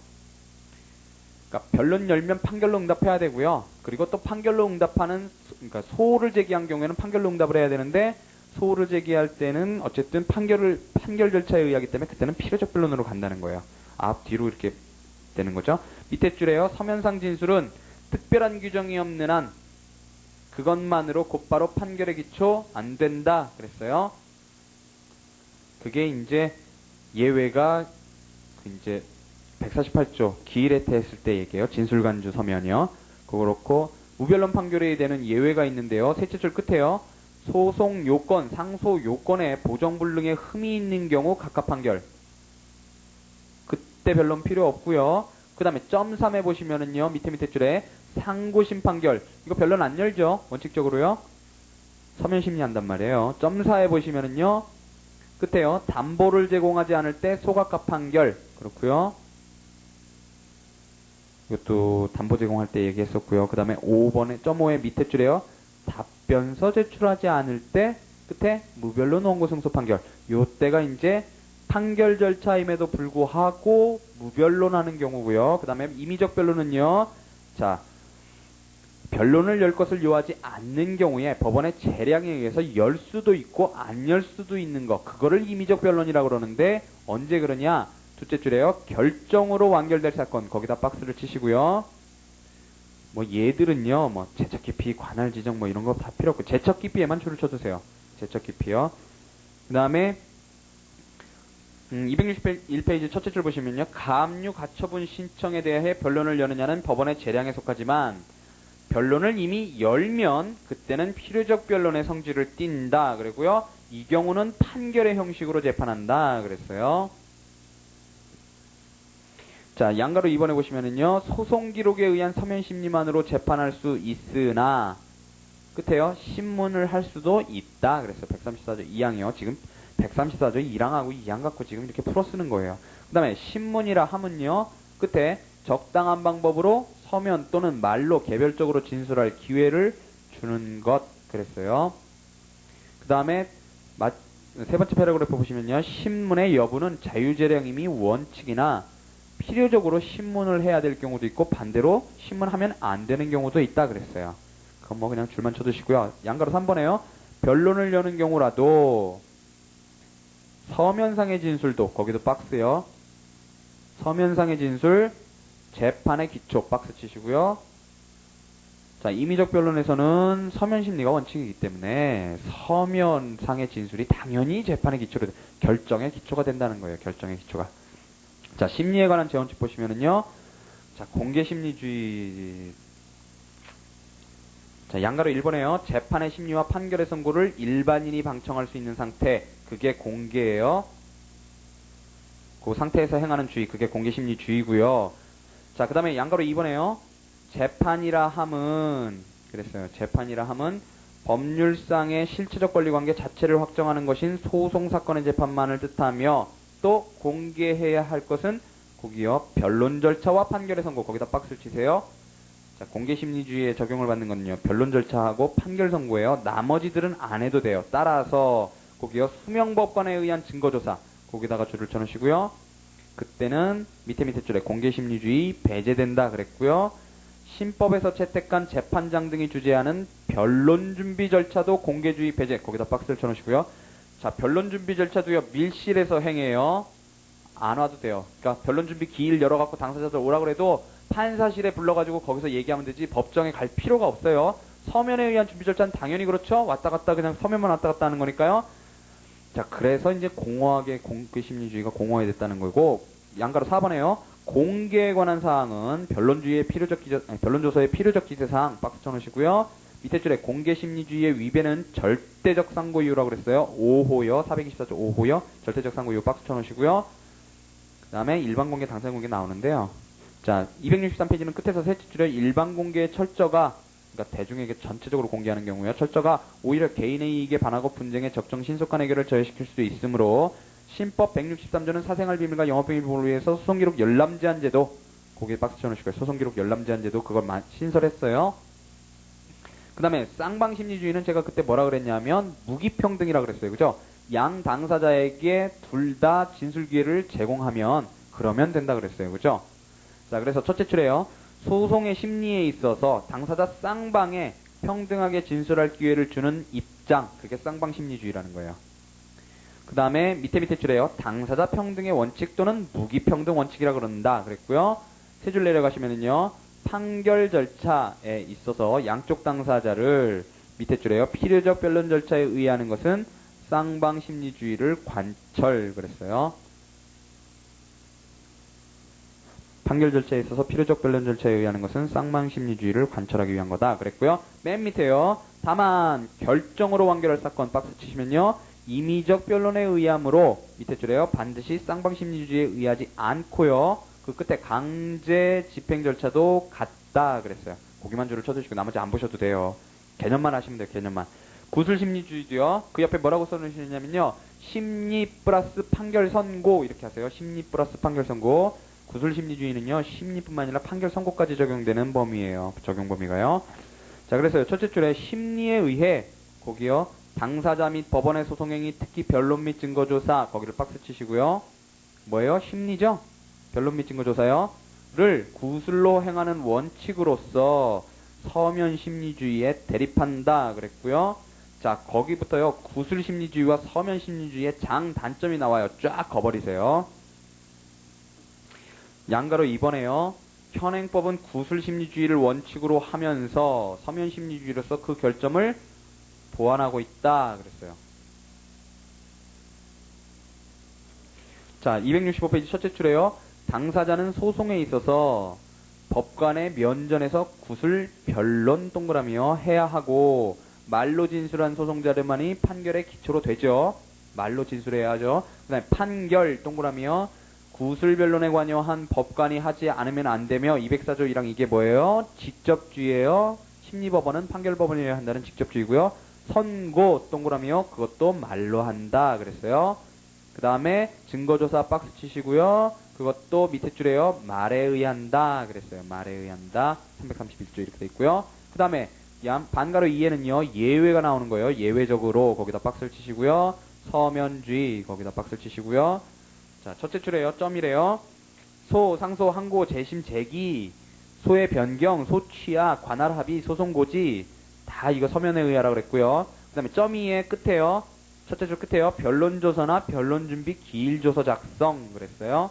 그러니까 변론 열면 판결로 응답해야 되고요. 그리고 또 판결로 응답하는 그러니까 소를 제기한 경우에는 판결로 응답을 해야 되는데 소를 제기할 때는 어쨌든 판결 절차에 의하기 때문에 그때는 필요적 변론으로 간다는 거예요. 앞 뒤로 이렇게 되는 거죠. 밑에 줄에요. 서면상 진술은 특별한 규정이 없는 한 그것만으로 곧바로 판결의 기초 안 된다 그랬어요. 그게 이제 예외가 이제 148조 기일해태 했을 때 얘기해요. 진술간주 서면이요. 그렇고 무변론 판결에 되는 예외가 있는데요. 셋째 줄 끝에요. 소송 요건, 상소 요건에 보정불능에 흠이 있는 경우 각각 판결. 그때 변론 필요 없고요. 그 다음에 점 3에 보시면은요. 밑에 줄에 상고심 판결. 이거 변론 안 열죠. 원칙적으로요. 서면 심리한단 말이에요. 점 4에 보시면은요. 끝에요. 담보를 제공하지 않을 때 소각각 판결. 그렇고요. 이것도 담보 제공할 때 얘기했었고요. 그 다음에 5번에 점 5의 밑에 줄에요. 답변서 제출하지 않을 때 끝에 무변론 원고 승소 판결. 요때가 이제 판결 절차임에도 불구하고 무변론하는 경우고요. 그 다음에 임의적 변론은요. 자, 변론을 열 것을 요하지 않는 경우에 법원의 재량에 의해서 열 수도 있고 안 열 수도 있는 거. 그거를 임의적 변론이라고 그러는데 언제 그러냐? 둘째 줄에요. 결정으로 완결될 사건. 거기다 박스를 치시고요. 뭐 얘들은요. 뭐 제척 깊이, 관할 지정 뭐 이런 거 다 필요 없고 제척 깊이에만 줄을 쳐주세요. 제척 깊이요. 그 다음에 261페이지 첫째 줄 보시면요. 가압류 가처분 신청에 대해 변론을 여느냐는 법원의 재량에 속하지만 변론을 이미 열면 그때는 필요적 변론의 성질을 띈다. 그리고요. 이 경우는 판결의 형식으로 재판한다. 그랬어요. 자, 양가로 2번에 보시면은요. 소송 기록에 의한 서면 심리만으로 재판할 수 있으나 끝에요. 신문을 할 수도 있다. 그랬어요. 134조 2항이요. 지금 134조 1항하고 2항 갖고 지금 이렇게 풀어 쓰는 거예요. 그 다음에 신문이라 하면요. 끝에 적당한 방법으로 서면 또는 말로 개별적으로 진술할 기회를 주는 것 그랬어요. 그 다음에 세 번째 패러그래프 보시면요. 신문의 여부는 자유재량임이 원칙이나 필요적으로 신문을 해야 될 경우도 있고 반대로 신문하면 안 되는 경우도 있다 그랬어요. 그건 뭐 그냥 줄만 쳐두시고요. 양가로 3번에요. 변론을 여는 경우라도 서면상의 진술도 거기도 박스요. 서면상의 진술 재판의 기초 박스 치시고요. 자, 임의적 변론에서는 서면 심리가 원칙이기 때문에 서면상의 진술이 당연히 재판의 기초로, 결정의 기초가 된다는 거예요. 결정의 기초가. 자, 심리에 관한 재원칙 보시면은요. 자, 공개 심리주의. 자, 양가로 1번에요. 재판의 심리와 판결의 선고를 일반인이 방청할 수 있는 상태. 그게 공개예요. 그 상태에서 행하는 주의. 그게 공개 심리주의고요. 자, 그 다음에 양가로 2번에요. 재판이라 함은, 그랬어요. 재판이라 함은 법률상의 실체적 권리관계 자체를 확정하는 것인 소송사건의 재판만을 뜻하며 또 공개해야 할 것은 거기요. 변론 절차와 판결의 선고. 거기다 박스를 치세요. 자, 공개심리주의에 적용을 받는 거는요. 변론 절차하고 판결 선고예요. 나머지들은 안 해도 돼요. 따라서 거기요. 수명법관에 의한 증거조사. 거기다가 줄을 쳐놓으시고요. 그때는 밑에 줄에 공개심리주의 배제된다 그랬고요. 신법에서 채택한 재판장 등이 주재하는 변론준비 절차도 공개주의 배제. 거기다 박스를 쳐놓으시고요. 자, 변론준비 절차도요. 밀실에서 행해요. 안 와도 돼요. 그러니까 변론준비 기일 열어갖고 당사자들 오라고 해도 판사실에 불러가지고 거기서 얘기하면 되지 법정에 갈 필요가 없어요. 서면에 의한 준비 절차는 당연히 그렇죠. 왔다 갔다 그냥 서면만 왔다 갔다 하는 거니까요. 자, 그래서 이제 공허하게 공개심리주의가 공허해졌다는 거고, 양가로 4번에요. 공개에 관한 사항은 변론조서의 필요적 기재사항 박스 쳐놓으시고요. 밑에 줄에 공개심리주의의 위배는 절대적 상고 이유라고 그랬어요. 5호요. 424조 5호요. 절대적 상고 이유 박스 쳐놓으시고요. 그 다음에 일반 공개, 당사자 공개 나오는데요. 자, 263페이지는 끝에서 셋째 줄에 일반 공개의 철저가, 그러니까 대중에게 전체적으로 공개하는 경우요. 철저가 오히려 개인의 이익에 반하고 분쟁의 적정 신속한 해결을 저해시킬 수도 있으므로 신법 163조는 사생활 비밀과 영업비밀 보호를 위해서 소송기록 열람 제한 제도, 거기에 박스 쳐놓으시고요. 소송기록 열람 제한 제도 그걸 신설했어요. 그 다음에 쌍방심리주의는 제가 그때 뭐라 그랬냐면 무기평등이라 그랬어요. 그죠? 양 당사자에게 둘 다 진술 기회를 제공하면 그러면 된다 그랬어요. 그죠? 자, 그래서 첫째 줄에요. 소송의 심리에 있어서 당사자 쌍방에 평등하게 진술할 기회를 주는 입장, 그게 쌍방심리주의라는 거예요. 그 다음에 밑에 줄에요. 당사자 평등의 원칙 또는 무기평등 원칙이라 그런다 그랬고요. 세 줄 내려가시면은요. 판결 절차에 있어서 양쪽 당사자를 밑에 줄에요. 필요적 변론 절차에 의하는 것은 쌍방심리주의를 관철 그랬어요. 판결 절차에 있어서 필요적 변론 절차에 의하는 것은 쌍방심리주의를 관철하기 위한 거다 그랬고요. 맨 밑에요. 다만 결정으로 완결할 사건 박스 치시면요. 임의적 변론에 의함으로 밑에 줄에요. 반드시 쌍방심리주의에 의하지 않고요. 그 끝에 강제 집행 절차도 같다 그랬어요. 거기만 줄을 쳐주시고 나머지 안 보셔도 돼요. 개념만 하시면 돼요. 개념만. 구술심리주의도요. 그 옆에 뭐라고 써놓으시냐면요. 심리 플러스 판결 선고 이렇게 하세요. 심리 플러스 판결 선고. 구술심리주의는요. 심리뿐만 아니라 판결 선고까지 적용되는 범위예요. 적용 범위가요. 자, 그래서요. 첫째 줄에 심리에 의해 거기요. 당사자 및 법원의 소송행위 특히 변론 및 증거조사 거기를 박스 치시고요. 뭐예요? 심리죠? 변론 및 증거조사요. 를 구술로 행하는 원칙으로서 서면심리주의에 대립한다 그랬고요. 자, 거기부터요. 구술심리주의와 서면심리주의의 장단점이 나와요. 쫙 거버리세요. 양가로 2번에요. 현행법은 구술심리주의를 원칙으로 하면서 서면심리주의로서 그 결점을 보완하고 있다 그랬어요. 자, 265페이지 첫째 줄에요. 당사자는 소송에 있어서 법관의 면전에서 구술 변론 동그라미요 해야 하고 말로 진술한 소송 자료만이 판결의 기초로 되죠. 말로 진술해야 하죠. 그 다음에 판결 동그라미요. 구술 변론에 관여한 법관이 하지 않으면 안 되며 204조 1항 이게 뭐예요? 직접주의예요. 심리법원은 판결법원이어야 한다는 직접주의고요. 선고 동그라미요. 그것도 말로 한다 그랬어요. 그 다음에 증거조사 박스 치시고요. 그것도 밑에 줄에요. 말에 의한다 그랬어요. 말에 의한다. 331조 이렇게 돼 있고요. 그 다음에 반가로 2에는요. 예외가 나오는 거예요. 예외적으로 거기다 박스를 치시고요. 서면주의 거기다 박스를 치시고요. 자, 첫째 줄에요. 점이래요. 소, 상소, 항고, 재심, 재기, 소의 변경, 소취하, 관할 합의, 소송 고지 다 이거 서면에 의하라고 그랬고요. 그 다음에 점 2의 끝에요. 첫째 줄 끝에요. 변론조서나 변론준비 기일조서 작성 그랬어요.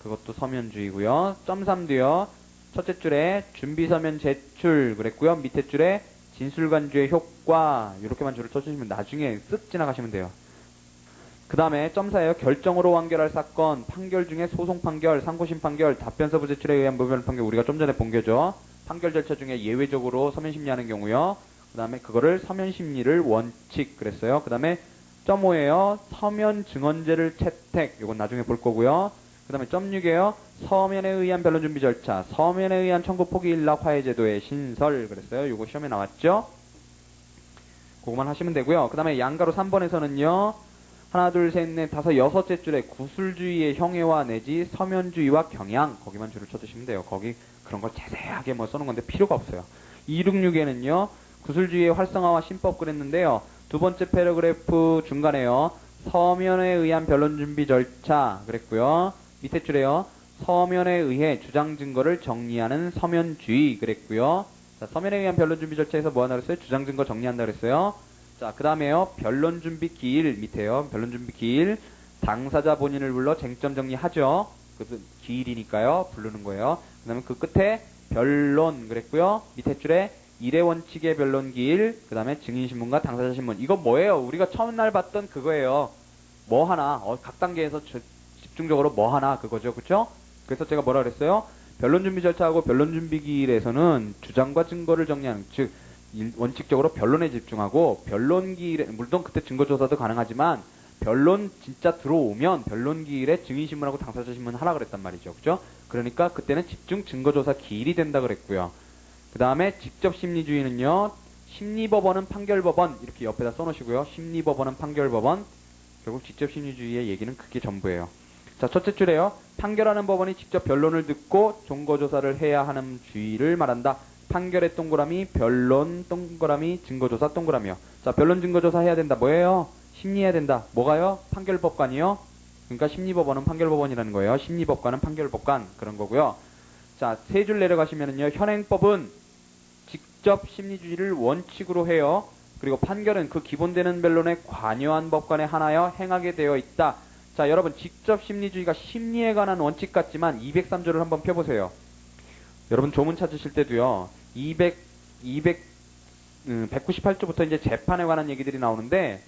그것도 서면주의고요. 점 3도요. 첫째 줄에 준비서면 제출 그랬고요. 밑에 줄에 진술간주의 효과 이렇게만 줄을 쳐주시면 나중에 쓱 지나가시면 돼요. 그 다음에 점사예요. 결정으로 완결할 사건, 판결 중에 소송 판결, 상고심 판결, 답변서부 제출에 의한 무변 판결 우리가 좀 전에 본 게죠. 판결 절차 중에 예외적으로 서면심리하는 경우요. 그 다음에 그거를 서면심리를 원칙 그랬어요. 그 다음에 점 5예요. 서면 증언제를 채택 이건 나중에 볼 거고요. 그 다음에 점 6이에요. 서면에 의한 변론 준비 절차, 서면에 의한 청구 포기 일락 화해 제도의 신설 그랬어요. 이거 시험에 나왔죠. 그거만 하시면 되고요. 그 다음에 양가로 3번에서는요. 하나, 둘, 셋, 넷, 다섯, 여섯째 줄에 구술주의의 형해와 내지 서면주의와 경향 거기만 줄을 쳐주시면 돼요. 거기 그런 걸 자세하게 뭐 써놓은 건데 필요가 없어요. 266에는요. 구술주의의 활성화와 신법 그랬는데요. 두 번째 패러그래프 중간에요. 서면에 의한 변론 준비 절차 그랬고요. 밑에 줄에요. 서면에 의해 주장 증거를 정리하는 서면주의 그랬고요. 자, 서면에 의한 변론 준비 절차에서 뭐 하나 그랬어요? 주장 증거 정리한다 그랬어요. 자, 그 다음에요. 변론 준비 기일 밑에요. 변론 준비 기일. 당사자 본인을 불러 쟁점 정리하죠. 그 기일이니까요. 부르는 거예요. 그 다음에 그 끝에 변론 그랬고요. 밑에 줄에 일의 원칙의 변론 기일. 그 다음에 증인신문과 당사자 신문. 이거 뭐예요? 우리가 첫날 봤던 그거예요. 뭐 하나. 각 단계에서 집중적으로 뭐 하나 그거죠. 그쵸? 그래서 제가 뭐라 그랬어요? 변론 준비 절차하고 변론 준비 기일에서는 주장과 증거를 정리하는 즉 원칙적으로 변론에 집중하고 변론기일에 물론 그때 증거조사도 가능하지만 변론 진짜 들어오면 변론기일에 증인신문하고 당사자신문 하라 그랬단 말이죠. 그죠? 그러니까 그때는 집중 증거조사 기일이 된다 그랬고요. 그 다음에 직접 심리주의는요. 심리법원은 판결법원 이렇게 옆에다 써놓으시고요. 심리법원은 판결법원 결국 직접 심리주의의 얘기는 그게 전부예요. 자, 첫째 줄에요. 판결하는 법원이 직접 변론을 듣고 종거조사를 해야 하는 주의를 말한다. 판결의 동그라미, 변론, 동그라미, 증거조사, 동그라미요. 자, 변론 증거조사 해야 된다. 뭐예요? 심리해야 된다. 뭐가요? 판결법관이요. 그러니까 심리법원은 판결법원이라는 거예요. 심리법관은 판결법관. 그런 거고요. 자, 세 줄 내려가시면은요. 현행법은 직접 심리주의를 원칙으로 해요. 그리고 판결은 그 기본되는 변론에 관여한 법관에 한하여 행하게 되어 있다. 자, 여러분 직접 심리주의가 심리에 관한 원칙 같지만 203조를 한번 펴보세요. 여러분 조문 찾으실 때도요. 198조부터 이제 재판에 관한 얘기들이 나오는데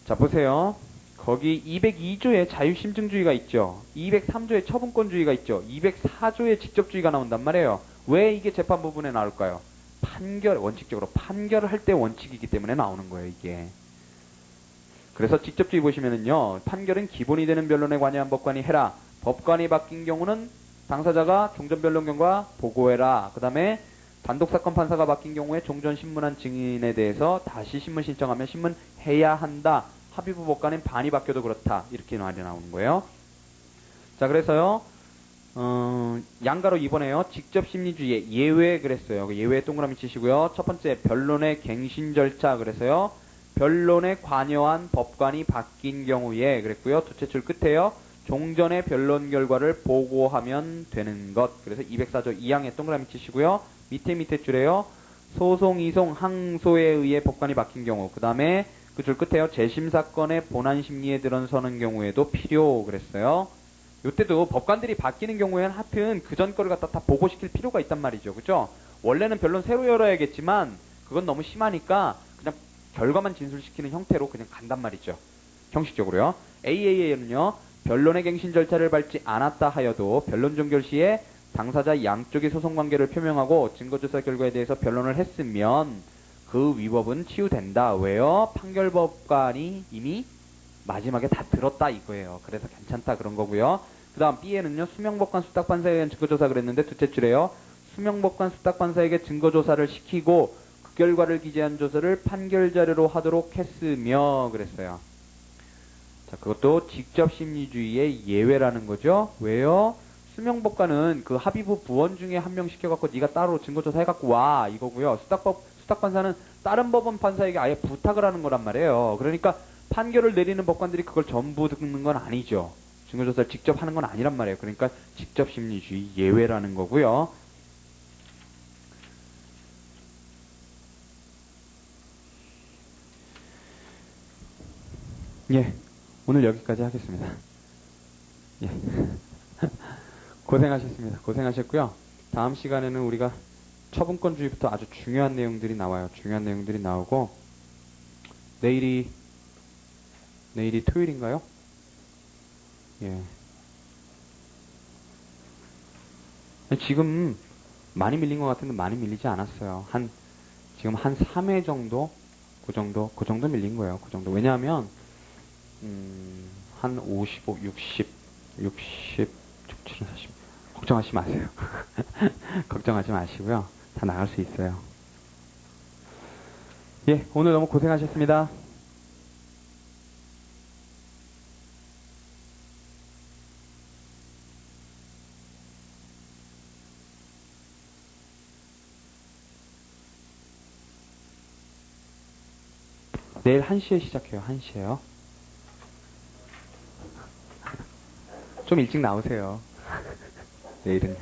자, 보세요. 거기 202조에 자유심증주의가 있죠. 203조에 처분권주의가 있죠. 204조에 직접주의가 나온단 말이에요. 왜 이게 재판 부분에 나올까요? 원칙적으로 판결을 할 때 원칙이기 때문에 나오는 거예요, 이게. 그래서 직접주의 보시면은요, 판결은 기본이 되는 변론에 관여한 법관이 해라. 법관이 바뀐 경우는 당사자가 종전변론경과 보고해라. 그 다음에 단독사건 판사가 바뀐 경우에 종전 신문한 증인에 대해서 다시 신문 신청하면 신문해야 한다. 합의부 법관은 반이 바뀌어도 그렇다. 이렇게 말이 나오는 거예요. 자, 그래서요, 양가로 이번에요. 직접 심리주의 예외 그랬어요. 예외 동그라미 치시고요. 첫 번째 변론의 갱신 절차 그래서요. 변론에 관여한 법관이 바뀐 경우에 그랬고요. 두째 줄 끝에요. 종전의 변론 결과를 보고하면 되는 것. 그래서 204조 2항에 동그라미 치시고요. 밑에 줄에요. 소송, 이송, 항소에 의해 법관이 바뀐 경우. 그 다음에 그 줄 끝에요. 재심사건의 본안심리에 들어서는 경우에도 필요 그랬어요. 요때도 법관들이 바뀌는 경우에는 하여튼 그전 거를 갖다 다 보고시킬 필요가 있단 말이죠. 그죠? 원래는 변론 새로 열어야겠지만 그건 너무 심하니까 그냥 결과만 진술시키는 형태로 그냥 간단 말이죠. 형식적으로요. AAA는요. 변론의 갱신 절차를 밟지 않았다 하여도 변론 종결 시에 당사자 양쪽의 소송관계를 표명하고 증거조사 결과에 대해서 변론을 했으면 그 위법은 치유된다. 왜요? 판결법관이 이미 마지막에 다 들었다 이거예요. 그래서 괜찮다 그런 거고요. 그 다음 B에는요. 수명법관 수탁판사에 의한 증거조사 그랬는데 두째 줄에요. 수명법관 수탁판사에게 증거조사를 시키고 그 결과를 기재한 조서를 판결자료로 하도록 했으며 그랬어요. 자, 그것도 직접 심리주의의 예외라는 거죠. 왜요? 수명법관은 그 합의부 부원 중에 한 명 시켜갖고 네가 따로 증거조사 해갖고 와 이거고요. 수탁판사는 다른 법원 판사에게 아예 부탁을 하는 거란 말이에요. 그러니까 판결을 내리는 법관들이 그걸 전부 듣는 건 아니죠. 증거조사를 직접 하는 건 아니란 말이에요. 그러니까 직접 심리주의 예외라는 거고요. 예, 오늘 여기까지 하겠습니다. 예. 고생하셨습니다. 고생하셨고요. 다음 시간에는 우리가 처분권주의부터 아주 중요한 내용들이 나와요. 중요한 내용들이 나오고, 내일이 토요일인가요? 예. 지금 많이 밀린 것 같은데 많이 밀리지 않았어요. 지금 한 3회 정도? 그 정도 밀린 거예요. 그 정도. 왜냐하면, 한 55, 60, 67, 40. 걱정하지 마세요. 걱정하지 마시고요. 다 나갈 수 있어요. 예, 오늘 너무 고생하셨습니다. 내일 1시에 시작해요. 1시에요. 좀 일찍 나오세요. 내일은요.